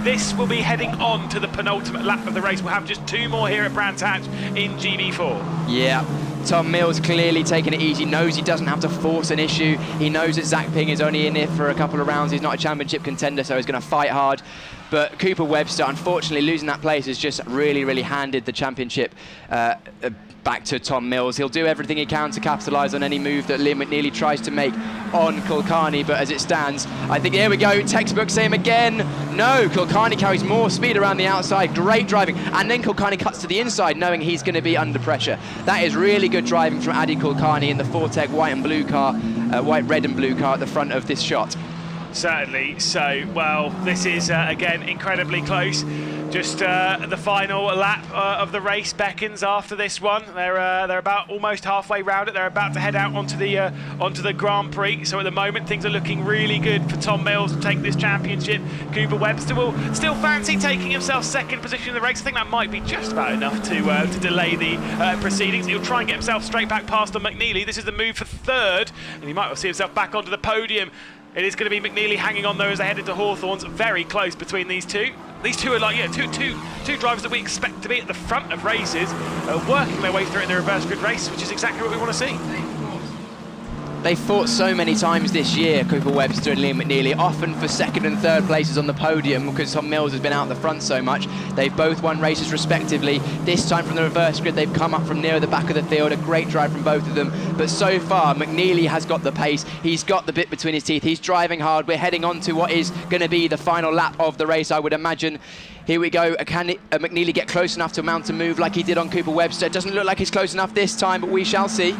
This will be heading on to the penultimate lap of the race. We'll have just 2 more here at Brands Hatch in GB4. Yeah. Tom Mills clearly taking it easy, knows he doesn't have to force an issue. He knows that Zach Ping is only in it for a couple of rounds. He's not a championship contender, so he's going to fight hard. But Cooper Webster, unfortunately, losing that place has just really handed the championship back to Tom Mills. He'll do everything he can to capitalise on any move that Liam McNeely tries to make on Kulkarni, but as it stands, I think, here we go, textbook same again. No, Kulkarni carries more speed around the outside, great driving, and then Kulkarni cuts to the inside, knowing he's going to be under pressure. That is really good driving from Adi Kulkarni in the Fortec white and blue car, white, red and blue car at the front of this shot. Certainly. So, well, this is again incredibly close. Just the final lap of the race beckons after this one. They're about almost halfway round it. They're about to head out onto the Grand Prix. So at the moment things are looking really good for Tom Mills to take this championship. Cooper Webster will still fancy taking himself 2nd position in the race. I think that might be just about enough to delay the proceedings. He'll try and get himself straight back past on McNeely. This is the move for 3rd, and he might well see himself back onto the podium. It is going to be McNeely hanging on though as they head into Hawthorns. Very close between these two. These two are like, yeah, two drivers that we expect to be at the front of races, working their way through it in the reverse grid race, which is exactly what we want to see. They've fought so many times this year, Cooper Webster and Liam McNeely, often for second and third places on the podium because Tom Mills has been out the front so much. They've both won races respectively. This time from the reverse grid, they've come up from near the back of the field. A great drive from both of them. But so far, McNeely has got the pace. He's got the bit between his teeth. He's driving hard. We're heading on to what is going to be the final lap of the race, I would imagine. Here we go. Can McNeely get close enough to mount a move like he did on Cooper Webster? It doesn't look like he's close enough this time, but we shall see.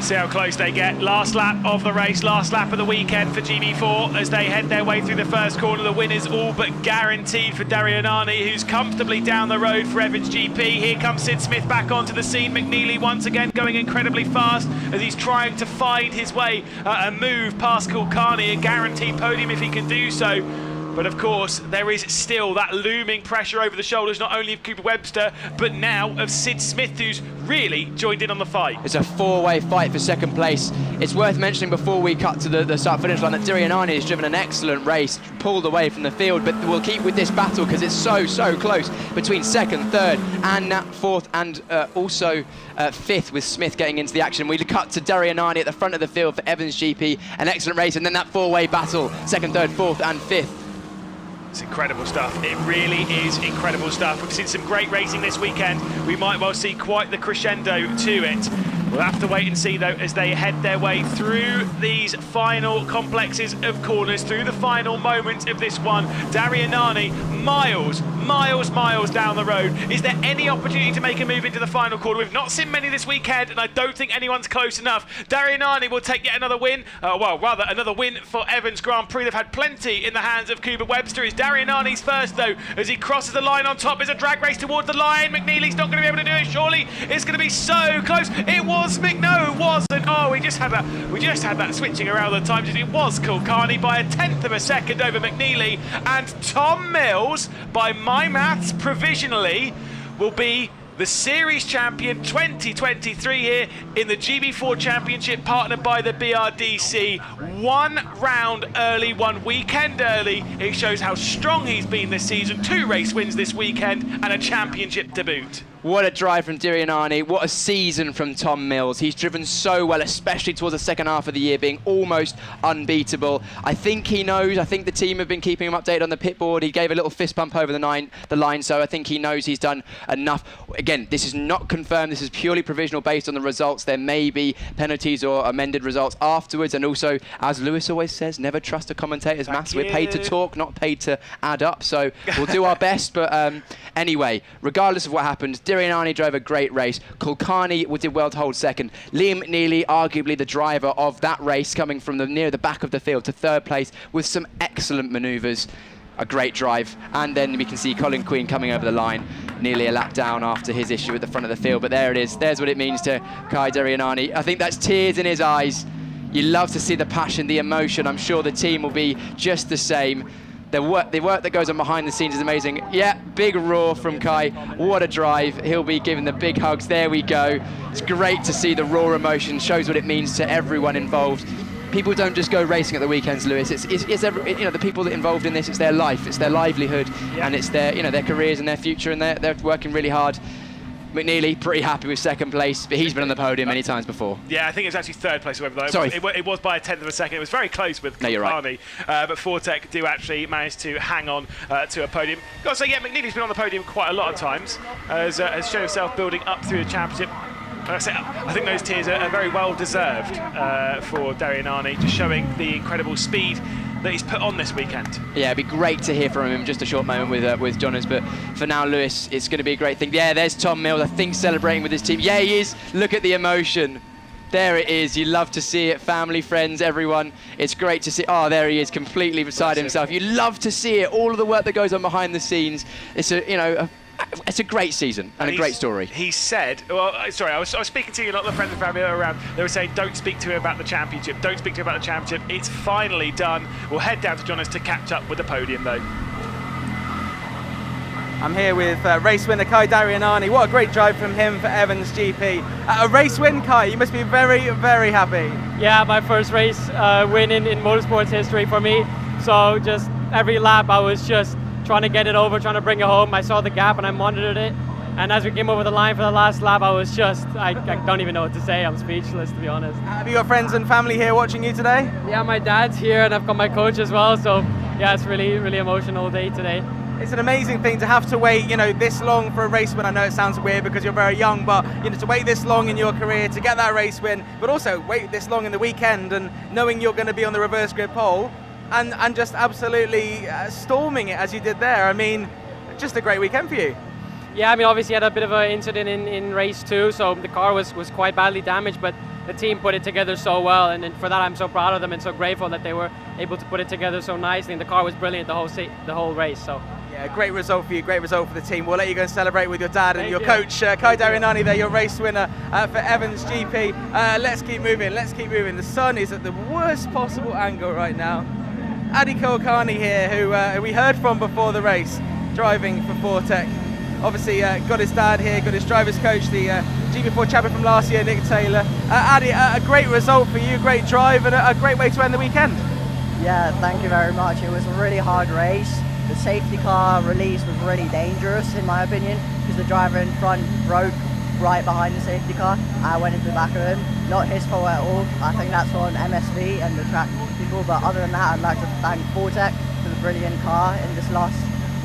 See how close they get. Last lap of the race, last lap of the weekend for GB4 as they head their way through the first corner. The win is all but guaranteed for Darianani, who's comfortably down the road for Evans GP. Here comes Sid Smith back onto the scene. McNeely once again going incredibly fast as he's trying to find his way and move past Kulkarni, a guaranteed podium if he can do so. But of course, there is still that looming pressure over the shoulders, not only of Cooper Webster, but now of Sid Smith, who's really joined in on the fight. It's a four-way fight for second place. It's worth mentioning before we cut to the start-finish line that Darianani has driven an excellent race, pulled away from the field, but we'll keep with this battle because it's so close between second, third, and fourth, and also fifth with Smith getting into the action. We cut to Darianani at the front of the field for Evans GP, an excellent race, and then that four-way battle, second, third, fourth, and fifth. It's incredible stuff. It really is incredible stuff. We've seen some great racing this weekend. We might well see quite the crescendo to it. We'll have to wait and see, though, as they head their way through these final complexes of corners, through the final moments of this one. Darianani, miles down the road. Is there any opportunity to make a move into the final corner? We've not seen many this weekend, and I don't think anyone's close enough. Darianani will take yet another win. Well, rather, another win for Evans Grand Prix. They've had plenty in the hands of Cooper Webster. It's Darianani's first, though, as he crosses the line on top. There's a drag race towards the line. McNeely's not going to be able to do it, surely. It's going to be so close. It was no, it wasn't. Oh, we just had that switching around the times. It was Kulkarni by 1/10 of a second over McNeely, and Tom Mills, by my maths, provisionally will be the series champion 2023 here in the GB4 Championship, partnered by the BRDC. 1 round early, 1 weekend early. It shows how strong he's been this season. 2 race wins this weekend and a championship to boot. What a drive from Darianani. What a season from Tom Mills. He's driven so well, especially towards the second half of the year, being almost unbeatable. I think he knows. I think the team have been keeping him updated on the pit board. He gave a little fist bump over the line, so I think he knows he's done enough. Again, this is not confirmed. This is purely provisional based on the results. There may be penalties or amended results afterwards. And also, as Lewis always says, never trust a commentator's maths. We're paid to talk, not paid to add up. So we'll do our best. But anyway, regardless of what happened, Darianani drove a great race. Kulkarni did well to hold second. Liam McNeely, arguably the driver of that race, coming from near the back of the field to third place with some excellent manoeuvres. A great drive. And then we can see Colin Queen coming over the line, nearly a lap down after his issue at the front of the field. But there it is. There's what it means to Kai Darianani. I think that's tears in his eyes. You love to see the passion, the emotion. I'm sure the team will be just the same. The work that goes on behind the scenes is amazing. Yeah, big roar from Kai. What a drive. He'll be giving the big hugs. There we go. It's great to see the raw emotion. Shows what it means to everyone involved. People don't just go racing at the weekends, Lewis. It's the people that are involved in this. It's their life. It's their livelihood, and it's their their careers and their future, and they're working really hard. McNeely pretty happy with second place, but he's been on the podium many times before. Yeah, I think it's actually third place. Though. Sorry. It was by 1/10 of a second. It was very close with no, you're right. But Fortec do actually manage to hang on to a podium. Got to say, yeah, McNeely's been on the podium quite a lot of times, has shown himself building up through the championship. I think those tears are very well deserved for Darianani, just showing the incredible speed that he's put on this weekend. Yeah, it'd be great to hear from him in just a short moment with Jonas, but for now, Lewis, it's going to be a great thing. Yeah, there's Tom Mills, I think, celebrating with his team. Yeah, he is. Look at the emotion. There it is. You love to see it. Family, friends, everyone. It's great to see. Oh, there he is, completely beside himself. You love to see it. All of the work that goes on behind the scenes. It's it's a great season and a great story. He said, well, sorry, I was speaking to a lot of the friends and family around. They were saying, don't speak to him about the championship. Don't speak to him about the championship. It's finally done. We'll head down to Jonas to catch up with the podium, though. I'm here with race winner Kai Darianani. What a great drive from him for Evans GP. A race win, Kai. You must be very, very happy. Yeah, my first race win in motorsports history for me. So just every lap I was just trying to get it over, trying to bring it home. I saw the gap and I monitored it. And as we came over the line for the last lap, I was just, I don't even know what to say. I'm speechless, to be honest. Have you got friends and family here watching you today? Yeah, my dad's here and I've got my coach as well. So yeah, it's really emotional day today. It's an amazing thing to have to wait, this long for a race win. I know it sounds weird because you're very young, but to wait this long in your career to get that race win, but also wait this long in the weekend and knowing you're going to be on the reverse grid pole and just absolutely storming it as you did there. I mean, just a great weekend for you. Yeah, I mean, obviously had a bit of an incident in race 2, so the car was quite badly damaged, but the team put it together so well, and for that I'm so proud of them and so grateful that they were able to put it together so nicely, and the car was brilliant the whole race. So. Yeah, great result for you, great result for the team. We'll let you go and celebrate with your dad and your coach, Kai Darianani there, your race winner for Evans GP. Let's keep moving, The sun is at the worst possible angle right now. Adi Kulkarni here, who we heard from before the race, driving for Fortec. Obviously got his dad here, got his driver's coach, the GB4 champion from last year, Nick Taylor. Adi, a great result for you, great drive and a great way to end the weekend. Yeah, thank you very much. It was a really hard race. The safety car release was really dangerous in my opinion because the driver in front broke right behind the safety car. I went into the back of him. Not his fault at all. I think that's on MSV and the track people, but other than that I'd like to thank Fortec for the brilliant car in this last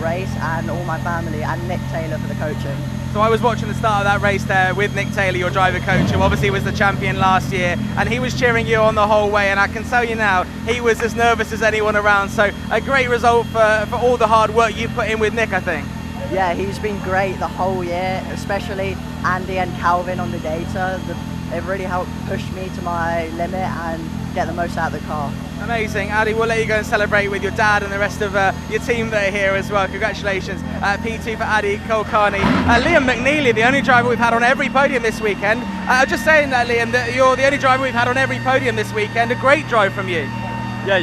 race and all my family and Nick Taylor for the coaching. So I was watching the start of that race there with Nick Taylor, your driver coach, who obviously was the champion last year, and he was cheering you on the whole way, and I can tell you now, he was as nervous as anyone around, so a great result for all the hard work you put in with Nick, I think. Yeah, he's been great the whole year, especially Andy and Calvin on the data. They've really helped push me to my limit and get the most out of the car. Amazing. Adi, we'll let you go and celebrate with your dad and the rest of your team that are here as well. Congratulations. P2 for Adi Kulkarni. Liam McNeely, the only driver we've had on every podium this weekend. Just saying that, Liam, that you're the only driver we've had on every podium this weekend. A great drive from you. Yeah,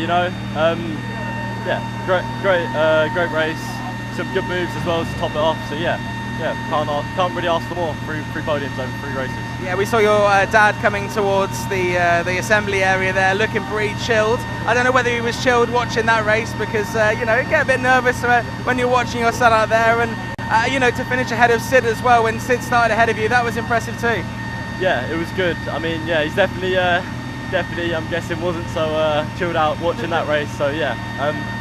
great race. Some good moves as well to top it off. So yeah, can't really ask for more. Three podiums over 3 races. Yeah, we saw your dad coming towards the assembly area there, looking pretty chilled. I don't know whether he was chilled watching that race because you get a bit nervous when you're watching your son out there, and to finish ahead of Sid as well when Sid started ahead of you, that was impressive too. Yeah, it was good. I mean, yeah, he's definitely I'm guessing wasn't so chilled out watching that race. So yeah,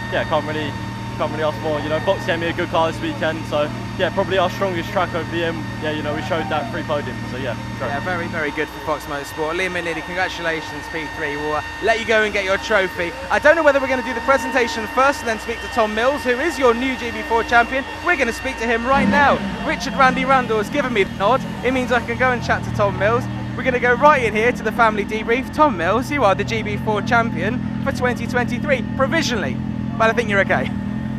can't really ask more. Fox gave me a good car this weekend, so yeah, probably our strongest track over the year. Yeah, we showed that 3 podiums, so yeah. Great. Yeah, very, very good for Fox Motorsport. Liam McNeely, congratulations, P3. We'll let you go and get your trophy. I don't know whether we're going to do the presentation first and then speak to Tom Mills, who is your new GB4 champion. We're going to speak to him right now. Richard Randy Randall has given me the nod. It means I can go and chat to Tom Mills. We're going to go right in here to the family debrief. Tom Mills, you are the GB4 champion for 2023, provisionally, but I think you're okay.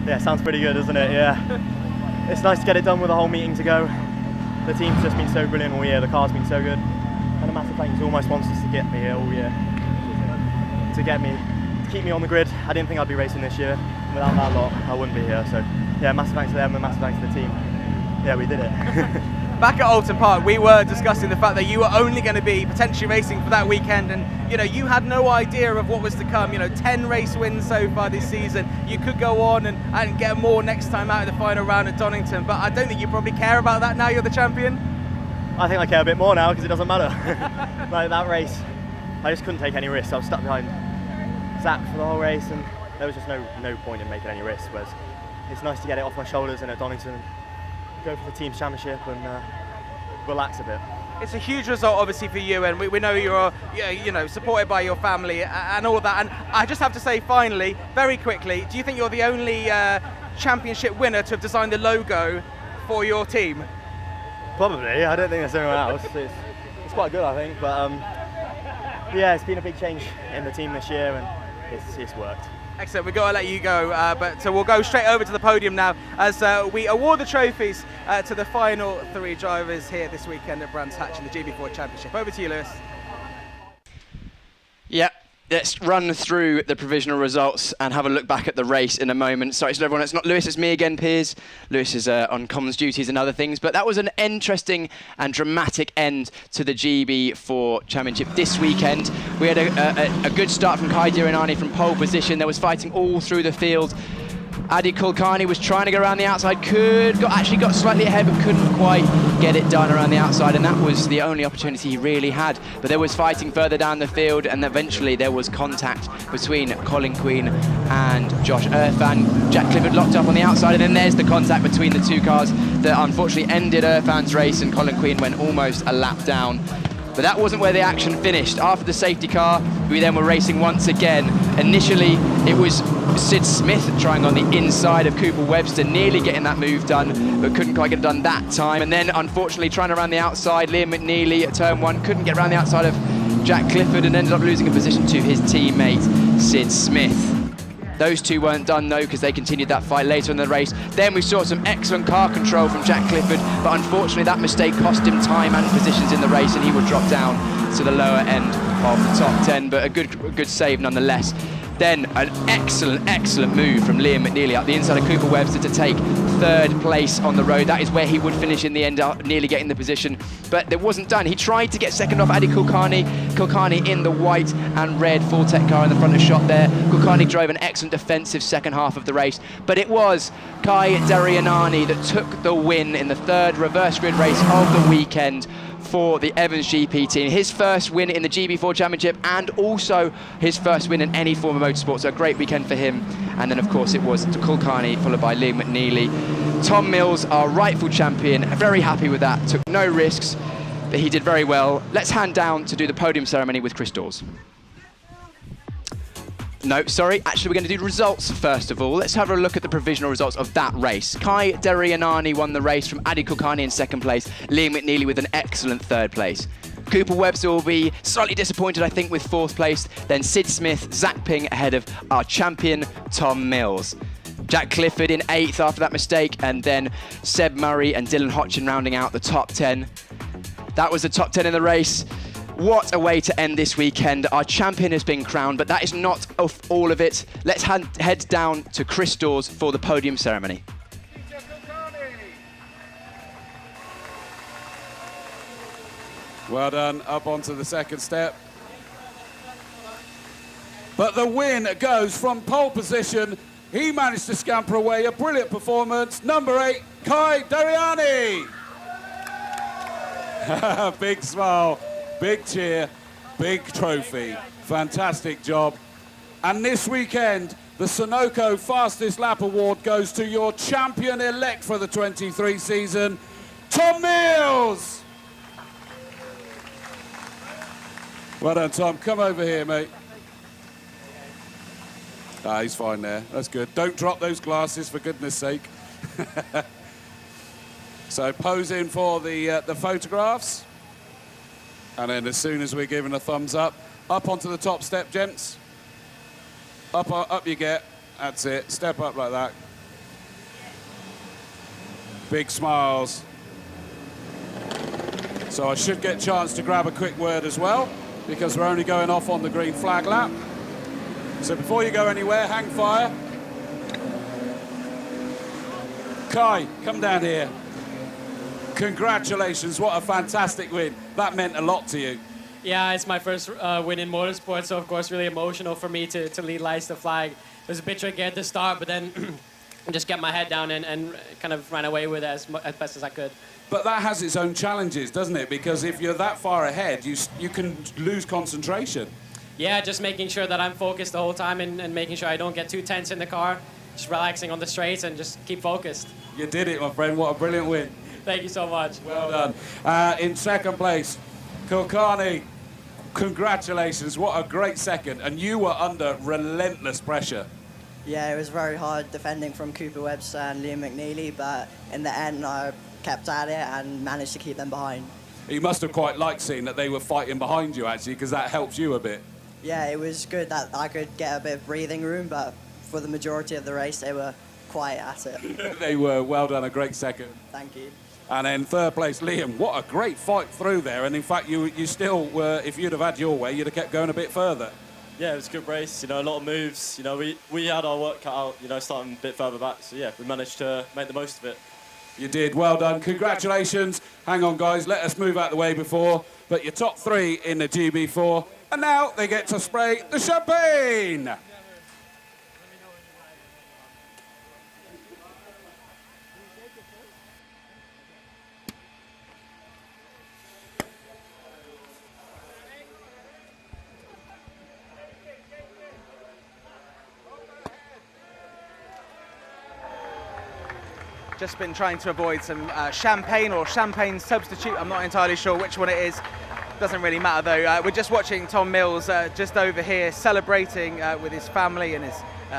Yeah, sounds pretty good, doesn't it? Yeah. It's nice to get it done with a whole meeting to go. The team's just been so brilliant all year, the car's been so good. And a massive thank you to all my sponsors to get me here all year. To keep me on the grid. I didn't think I'd be racing this year. Without that lot, I wouldn't be here. So yeah, massive thanks to them and massive thanks to the team. Yeah, we did it. Back at Alton Park, we were discussing the fact that you were only going to be potentially racing for that weekend, and you had no idea of what was to come. 10 race wins so far this season. You could go on and get more next time out of the final round at Donington, but I don't think you probably care about that now you're the champion. I think I care a bit more now because it doesn't matter. Like that race, I just couldn't take any risks. I was stuck behind Zach for the whole race, and there was just no point in making any risks. Whereas it's nice to get it off my shoulders and at Donington, go for the team's championship and relax a bit. It's a huge result obviously for you, and we know you're supported by your family and all of that, and I just have to say finally, very quickly, do you think you're the only championship winner to have designed the logo for your team? Probably. I don't think there's anyone else. It's quite good, I think, but yeah, it's been a big change in the team this year and it's worked. Excellent, we've got to let you go, but we'll go straight over to the podium now as we award the trophies to the final 3 drivers here this weekend at Brands Hatch in the GB4 Championship. Over to you, Lewis. Yeah, let's run through the provisional results and have a look back at the race in a moment. Sorry to everyone, it's not Lewis, it's me again, Piers. Lewis is on comms duties and other things, but that was an interesting and dramatic end to the GB4 Championship this weekend. We had a good start from Kai Darianani from pole position. There was fighting all through the field Adi Kulkarni was trying to go around the outside, actually got slightly ahead, but couldn't quite get it done around the outside, and that was the only opportunity he really had. But there was fighting further down the field, and eventually there was contact between Colin Queen and Josh Irfan. Jack Clifford locked up on the outside, and then there's the contact between the two cars that unfortunately ended Irfan's race, and Colin Queen went almost a lap down. But that wasn't where the action finished. After the safety car, we then were racing once again. Initially, it was Sid Smith trying on the inside of Cooper Webster, nearly getting that move done, but couldn't quite get it done that time. And then, unfortunately, trying around the outside, Liam McNeely at turn 1, couldn't get around the outside of Jack Clifford and ended up losing a position to his teammate, Sid Smith. Those two weren't done though, because they continued that fight later in the race. Then we saw some excellent car control from Jack Clifford, but unfortunately that mistake cost him time and positions in the race, and he would drop down to the lower end of the top 10, but a good save nonetheless. Then an excellent move from Liam McNeely up the inside of Cooper Webster to take third place on the road. That is where he would finish in the end, nearly getting the position, but it wasn't done. He tried to get second off Adi Kulkarni in the white and red Full-Tech car in the front of shot there. Kulkarni drove an excellent defensive second half of the race, but it was Kai Darianani that took the win in the third reverse grid race of the weekend for the Evans GP team. His first win in the GB4 Championship, and also his first win in any form of motorsport, so a great weekend for him. And then of course it was Kulkarni followed by Liam McNeely. Tom Mills, our rightful champion, very happy with that, took no risks, but he did very well. Let's hand down to do the podium ceremony with Chris Dawes. No, sorry, actually we're going to do results first of all. Let's have a look at the provisional results of that race. Kai Darianani won the race from Adi Kulkarni in second place, Liam McNeely with an excellent third place. Cooper Webster will be slightly disappointed, I think, with fourth place. Then Sid Smith, Zach Ping ahead of our champion, Tom Mills. Jack Clifford in 8th after that mistake, and then Seb Murray and Dylan Hodgson rounding out the top 10. That was the top 10 in the race. What a way to end this weekend. Our champion has been crowned, but that is not all of it. Let's head down to Chris Dawes for the podium ceremony. Well done, up onto the second step. But the win goes from pole position. He managed to scamper away, a brilliant performance. Number 8, Kai Dariani. Big smile, big cheer, big trophy. Fantastic job. And this weekend, the Sunoco Fastest Lap Award goes to your champion-elect for the 23 season, Tom Mills. Well done, Tom. Come over here, mate. Ah, he's fine there. That's good. Don't drop those glasses, for goodness sake. So pose in for the photographs. And then as soon as we're given a thumbs up onto the top step, gents. Up you get. That's it. Step up like that. Big smiles. So I should get a chance to grab a quick word as well, because we're only going off on the green flag lap. So before you go anywhere, hang fire. Kai, come down here. Congratulations, what a fantastic win. That meant a lot to you. Yeah, it's my first win in motorsport, so of course really emotional for me to lead Lights the Flag. It was a bit tricky at the start, but then just kept my head down and kind of ran away with it as best as I could. But that has its own challenges, doesn't it? Because if you're that far ahead, you can lose concentration. Yeah, just making sure that I'm focused the whole time and making sure I don't get too tense in the car. Just relaxing on the straights and just keep focused. You did it, my friend. What a brilliant win. Thank you so much. Well done. In second place, Kulkarni, congratulations. What a great second. And you were under relentless pressure. Yeah, it was very hard defending from Cooper Webster and Liam McNeely, but in the end I kept at it and managed to keep them behind. You must have quite liked seeing that they were fighting behind you, actually, because that helps you a bit. Yeah, it was good that I could get a bit of breathing room, but for the majority of the race, they were quiet at it. They were. Well done, a great second. Thank you. And then third place, Liam. What a great fight through there. And in fact, you still were, if you'd have had your way, you'd have kept going a bit further. Yeah, it was a good race. You know, a lot of moves. You know, we had our work cut out, you know, starting a bit further back. So, yeah, we managed to make the most of it. You did. Well done. Congratulations. Hang on, guys. Let us move out the way before. But your top 3 in the GB4. And now they get to spray the champagne. just been trying to avoid some champagne or champagne substitute. I'm not entirely sure which one it is. Doesn't really matter though. We're just watching Tom Mills just over here celebrating with his family and his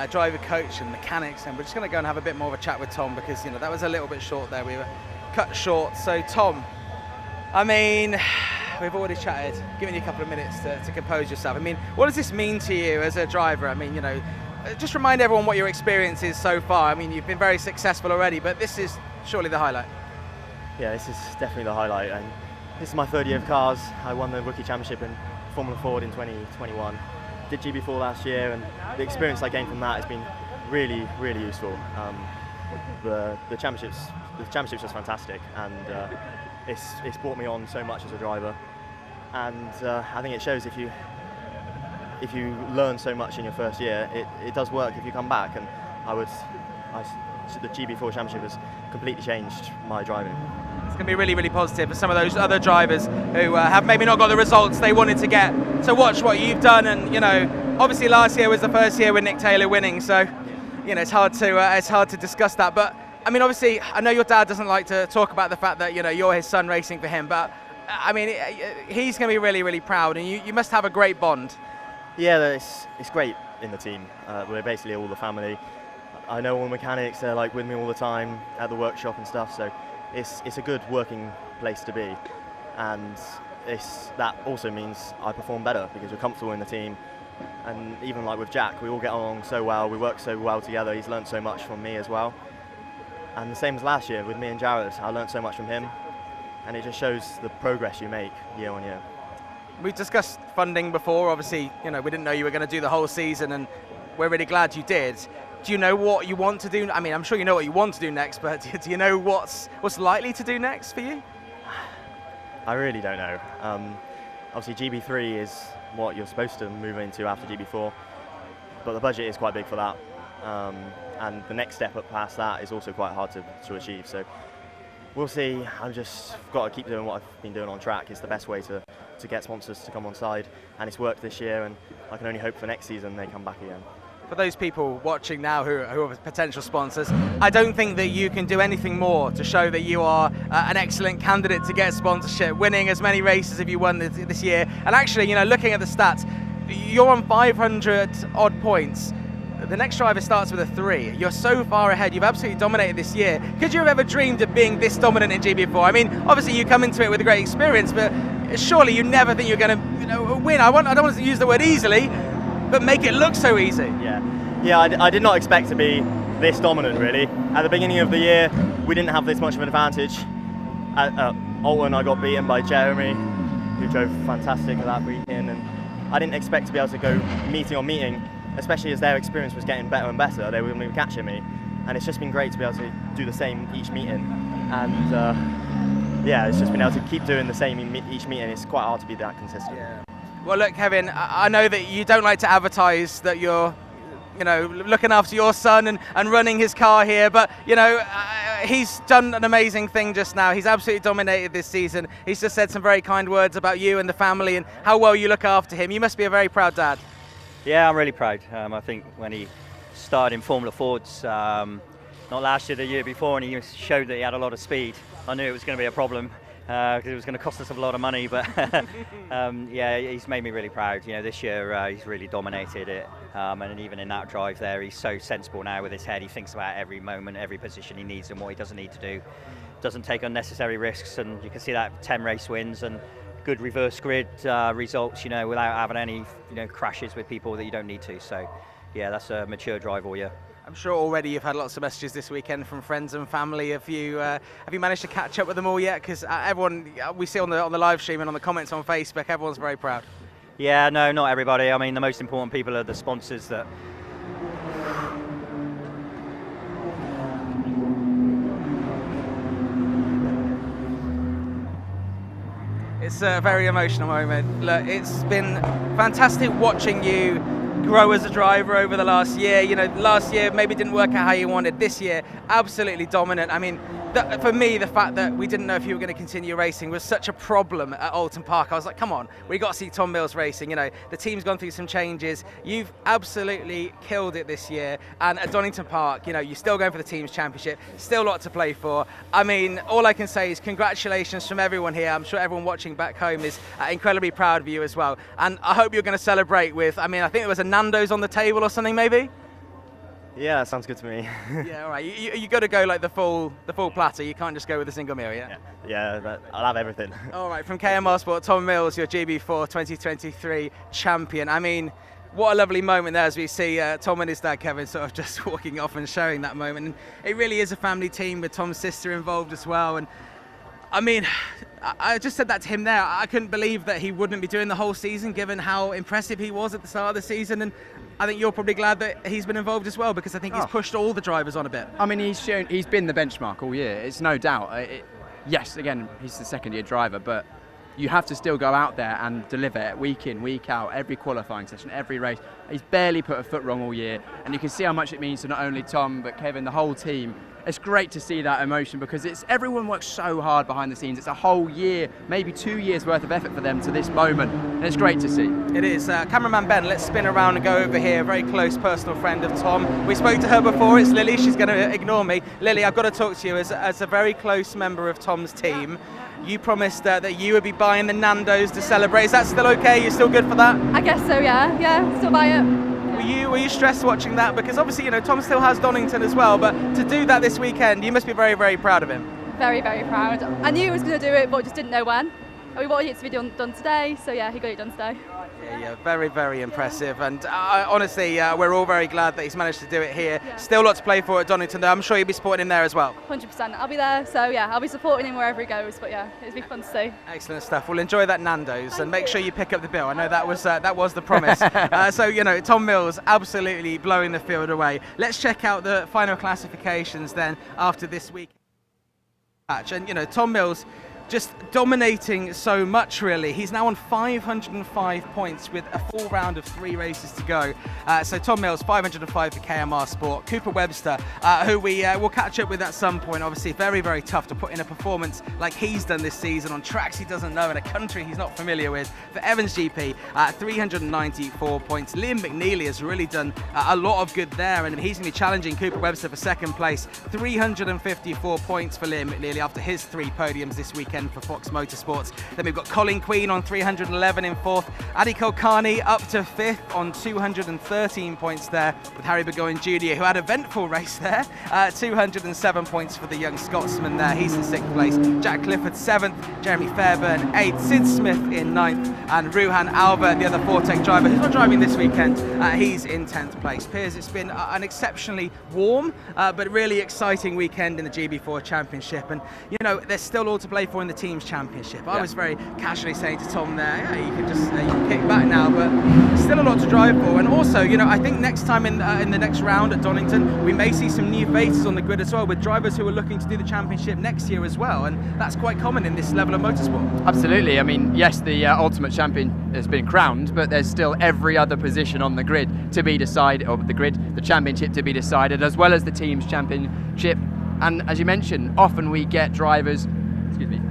driver coach and mechanics, and we're just going to go and have a bit more of a chat with Tom because, you know, that was a little bit short there. We were cut short. So Tom, I mean, we've already chatted, giving you a couple of minutes to compose yourself. I mean, what does this mean to you as a driver? I mean, you know, just remind everyone what your experience is so far. I mean, you've been very successful already, but this is surely the highlight. Yeah, this is definitely the highlight. And this is my third year of cars. I won the Rookie Championship in Formula Ford in 2021. Did GB4 last year, and the experience I gained from that has been really, really useful. The championships was fantastic, and it's brought me on so much as a driver. And I think it shows if you learn so much in your first year, it does work if you come back. And the GB4 Championship has completely changed my driving. It's going to be really, really positive for some of those other drivers who have maybe not got the results they wanted to get, to watch what you've done. And, you know, obviously last year was the first year with Nick Taylor winning, so, you know, it's hard to discuss that. But I mean, obviously, I know your dad doesn't like to talk about the fact that, you know, you're his son racing for him, but I mean, he's going to be really, really proud, and you must have a great bond. Yeah, it's great in the team. We're basically all the family. I know all the mechanics, they're like with me all the time at the workshop and stuff, so it's a good working place to be. And that also means I perform better because we're comfortable in the team. And even like with Jack, we all get along so well, we work so well together. He's learned so much from me as well. And the same as last year with me and Jared, I learned so much from him. And it just shows the progress you make year on year. We've discussed funding before. Obviously, you know, we didn't know you were going to do the whole season, and we're really glad you did. Do you know what you want to do? I mean, I'm sure you know what you want to do next, but do you know what's likely to do next for you? I really don't know. Obviously, GB3 is what you're supposed to move into after GB4, but the budget is quite big for that. And the next step up past that is also quite hard to achieve. So we'll see. I've just got to keep doing what I've been doing on track. It's the best way to get sponsors to come on side, and it's worked this year, and I can only hope for next season they come back again. For those people watching now who are potential sponsors, I don't think that you can do anything more to show that you are an excellent candidate to get sponsorship, winning as many races as you won this year. And actually, you know, looking at the stats, you're on 500 odd points. The next driver starts with a 3. You're so far ahead. You've absolutely dominated this year. Could you have ever dreamed of being this dominant in GB4? I mean, obviously you come into it with a great experience, but surely you never think you're going to, you know, win. I don't want to use the word easily, but make it look so easy. Yeah, I did not expect to be this dominant, really. At the beginning of the year, we didn't have this much of an advantage. At Alton, I got beaten by Jeremy, who drove fantastic at that weekend, and I didn't expect to be able to go meeting on meeting, especially as their experience was getting better and better. They were going to be catching me, and it's just been great to be able to do the same each meeting. And yeah, it's just been able to keep doing the same each meeting. It's quite hard to be that consistent. Yeah. Well, look, Kevin, I know that you don't like to advertise that you're, you know, looking after your son and running his car here, but, you know, he's done an amazing thing just now. He's absolutely dominated this season. He's just said some very kind words about you and the family and how well you look after him. You must be a very proud dad. Yeah, I'm really proud. I think when he started in Formula Fords, not last year, the year before, and he showed that he had a lot of speed, I knew it was going to be a problem. Because it was going to cost us a lot of money, but yeah, he's made me really proud. You know, this year he's really dominated it, and even in that drive there, he's so sensible now with his head. He thinks about every moment, every position he needs and what he doesn't need to do. Doesn't take unnecessary risks, and you can see that 10 race wins and good reverse grid results, you know, without having any, you know, crashes with people that you don't need to. So yeah, that's a mature drive all year. I'm sure already you've had lots of messages this weekend from friends and family. Have you managed to catch up with them all yet? Because everyone we see on the live stream and on the comments on Facebook, everyone's very proud. Yeah, no, not everybody. I mean, the most important people are the sponsors that. It's a very emotional moment. Look, it's been fantastic watching you grow as a driver over the last year? You know, last year maybe didn't work out how you wanted. This year, absolutely dominant. I mean, for me, the fact that we didn't know if you were going to continue racing was such a problem at Alton Park. I was like, come on, we got to see Tom Mills racing. You know, the team's gone through some changes. You've absolutely killed it this year. And at Donington Park, you know, you're still going for the team's championship, still a lot to play for. I mean, all I can say is congratulations from everyone here. I'm sure everyone watching back home is incredibly proud of you as well. And I hope you're going to celebrate with, I mean, I think there was a Nando's on the table or something maybe? Yeah, that sounds good to me. Yeah, all right. You got to go like the full platter. You can't just go with a single meal, yeah? Yeah, I'll have everything. All right, from KMR Sport, Tom Mills, your GB4 2023 champion. I mean, what a lovely moment there as we see Tom and his dad Kevin sort of just walking off and showing that moment. And it really is a family team with Tom's sister involved as well. And I mean, I just said that to him there. I couldn't believe that he wouldn't be doing the whole season given how impressive he was at the start of the season. And I think you're probably glad that he's been involved as well, because I think he's pushed all the drivers on a bit. I mean, he's been the benchmark all year. It's no doubt. Yes, again, he's the second-year driver, but you have to still go out there and deliver week in, week out, every qualifying session, every race. He's barely put a foot wrong all year, and you can see how much it means to not only Tom, but Kevin, the whole team. It's great to see that emotion, because everyone works so hard behind the scenes. It's a whole year, maybe 2 years worth of effort for them to this moment, and it's great to see. It is. Cameraman Ben, let's spin around and go over here. A very close personal friend of Tom. We spoke to her before. It's Lily. She's going to ignore me. Lily, I've got to talk to you as a very close member of Tom's team. You promised that you would be buying the Nando's to celebrate. Is that still okay? You're still good for that? I guess so, yeah. Yeah, still buy it. Were you stressed watching that? Because obviously, you know, Tom still has Donington as well, but to do that this weekend, you must be very, very proud of him. Very, very proud. I knew he was going to do it, but just didn't know when. We wanted it to be done today, so yeah, he got it done today. Yeah, very, very impressive. And honestly, we're all very glad that he's managed to do it here. Yeah. Still a lot to play for at Donington, though. I'm sure you'll be supporting him there as well. 100%. I'll be there, so yeah, I'll be supporting him wherever he goes. But yeah, it'll be fun to see. Excellent stuff. Well, enjoy that Nando's and make sure you pick up the bill. I know that was the promise. So, you know, Tom Mills absolutely blowing the field away. Let's check out the final classifications then after this week. And, you know, Tom Mills just dominating so much, really. He's now on 505 points with a full round of 3 races to go. So Tom Mills, 505 for KMR Sport. Cooper Webster, who we will catch up with at some point. Obviously, very, very tough to put in a performance like he's done this season on tracks he doesn't know in a country he's not familiar with. For Evans GP, 394 points. Liam McNeely has really done a lot of good there, and he's going to be challenging Cooper Webster for second place. 354 points for Liam McNeely after his 3 podiums this weekend for Fox Motorsports. Then we've got Colin Queen on 311 in 4th. Adi Kulkarni up to 5th on 213 points there, with Harry Burgoyne Jr., who had an eventful race there. 207 points for the young Scotsman there. He's in 6th place. Jack Clifford 7th. Jeremy Fairburn 8th. Sid Smith in 9th. And Ruhan Albert, the other Fortec driver, who's not driving this weekend, he's in 10th place. Piers, it's been an exceptionally warm but really exciting weekend in the GB4 Championship. And, you know, there's still all to play for in the team's championship. I was very casually saying to Tom there, yeah, you can just you can kick back now, but still a lot to drive for. And also, you know, I think next time in the next round at Donington, we may see some new faces on the grid as well, with drivers who are looking to do the championship next year as well, and that's quite common in this level of motorsport. Absolutely. I mean, yes, the ultimate champion has been crowned, but there's still every other position on the grid to be decided, or the championship to be decided, as well as the team's championship. And as you mentioned, often we get drivers. Excuse me.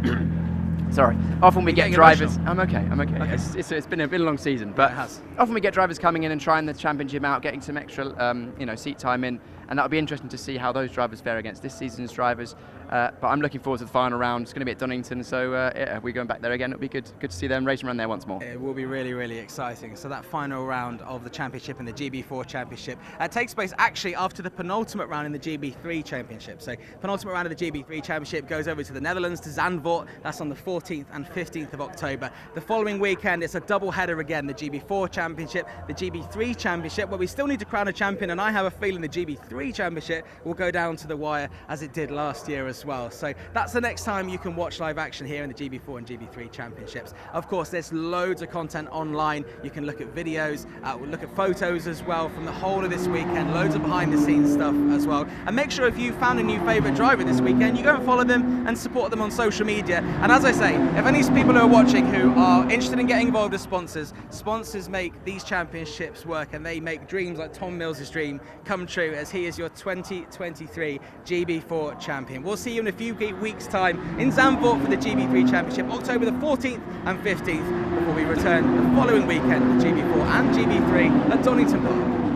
Sorry. Often we get drivers. I'm okay. Okay. It's been a long season, but often we get drivers coming in and trying the championship out, getting some extra, seat time in, and that'll be interesting to see how those drivers fare against this season's drivers. But I'm looking forward to the final round. It's going to be at Donington, so we're going back there again. It'll be good to see them racing around there once more. It will be really, really exciting. So that final round of the championship in the GB4 Championship takes place actually after the penultimate round in the GB3 Championship. So penultimate round of the GB3 Championship goes over to the Netherlands, to Zandvoort. That's on the 14th and 15th of October. The following weekend, it's a double header again, the GB4 Championship, the GB3 Championship, where we still need to crown a champion, and I have a feeling the GB3 GB3 Championship will go down to the wire as it did last year as well. So that's the next time you can watch live action here in the GB4 and GB3 Championships. Of course, there's loads of content online. You can look at videos, look at photos as well from the whole of this weekend, loads of behind the scenes stuff as well. And make sure if you found a new favourite driver this weekend, you go and follow them and support them on social media. And as I say, if any people who are watching who are interested in getting involved as sponsors make these championships work, and they make dreams like Tom Mills' dream come true, as he is your 2023 GB4 champion. We'll see you in a few weeks' time in Zandvoort for the GB3 Championship, October the 14th and 15th, before we return the following weekend with GB4 and GB3 at Donington Park.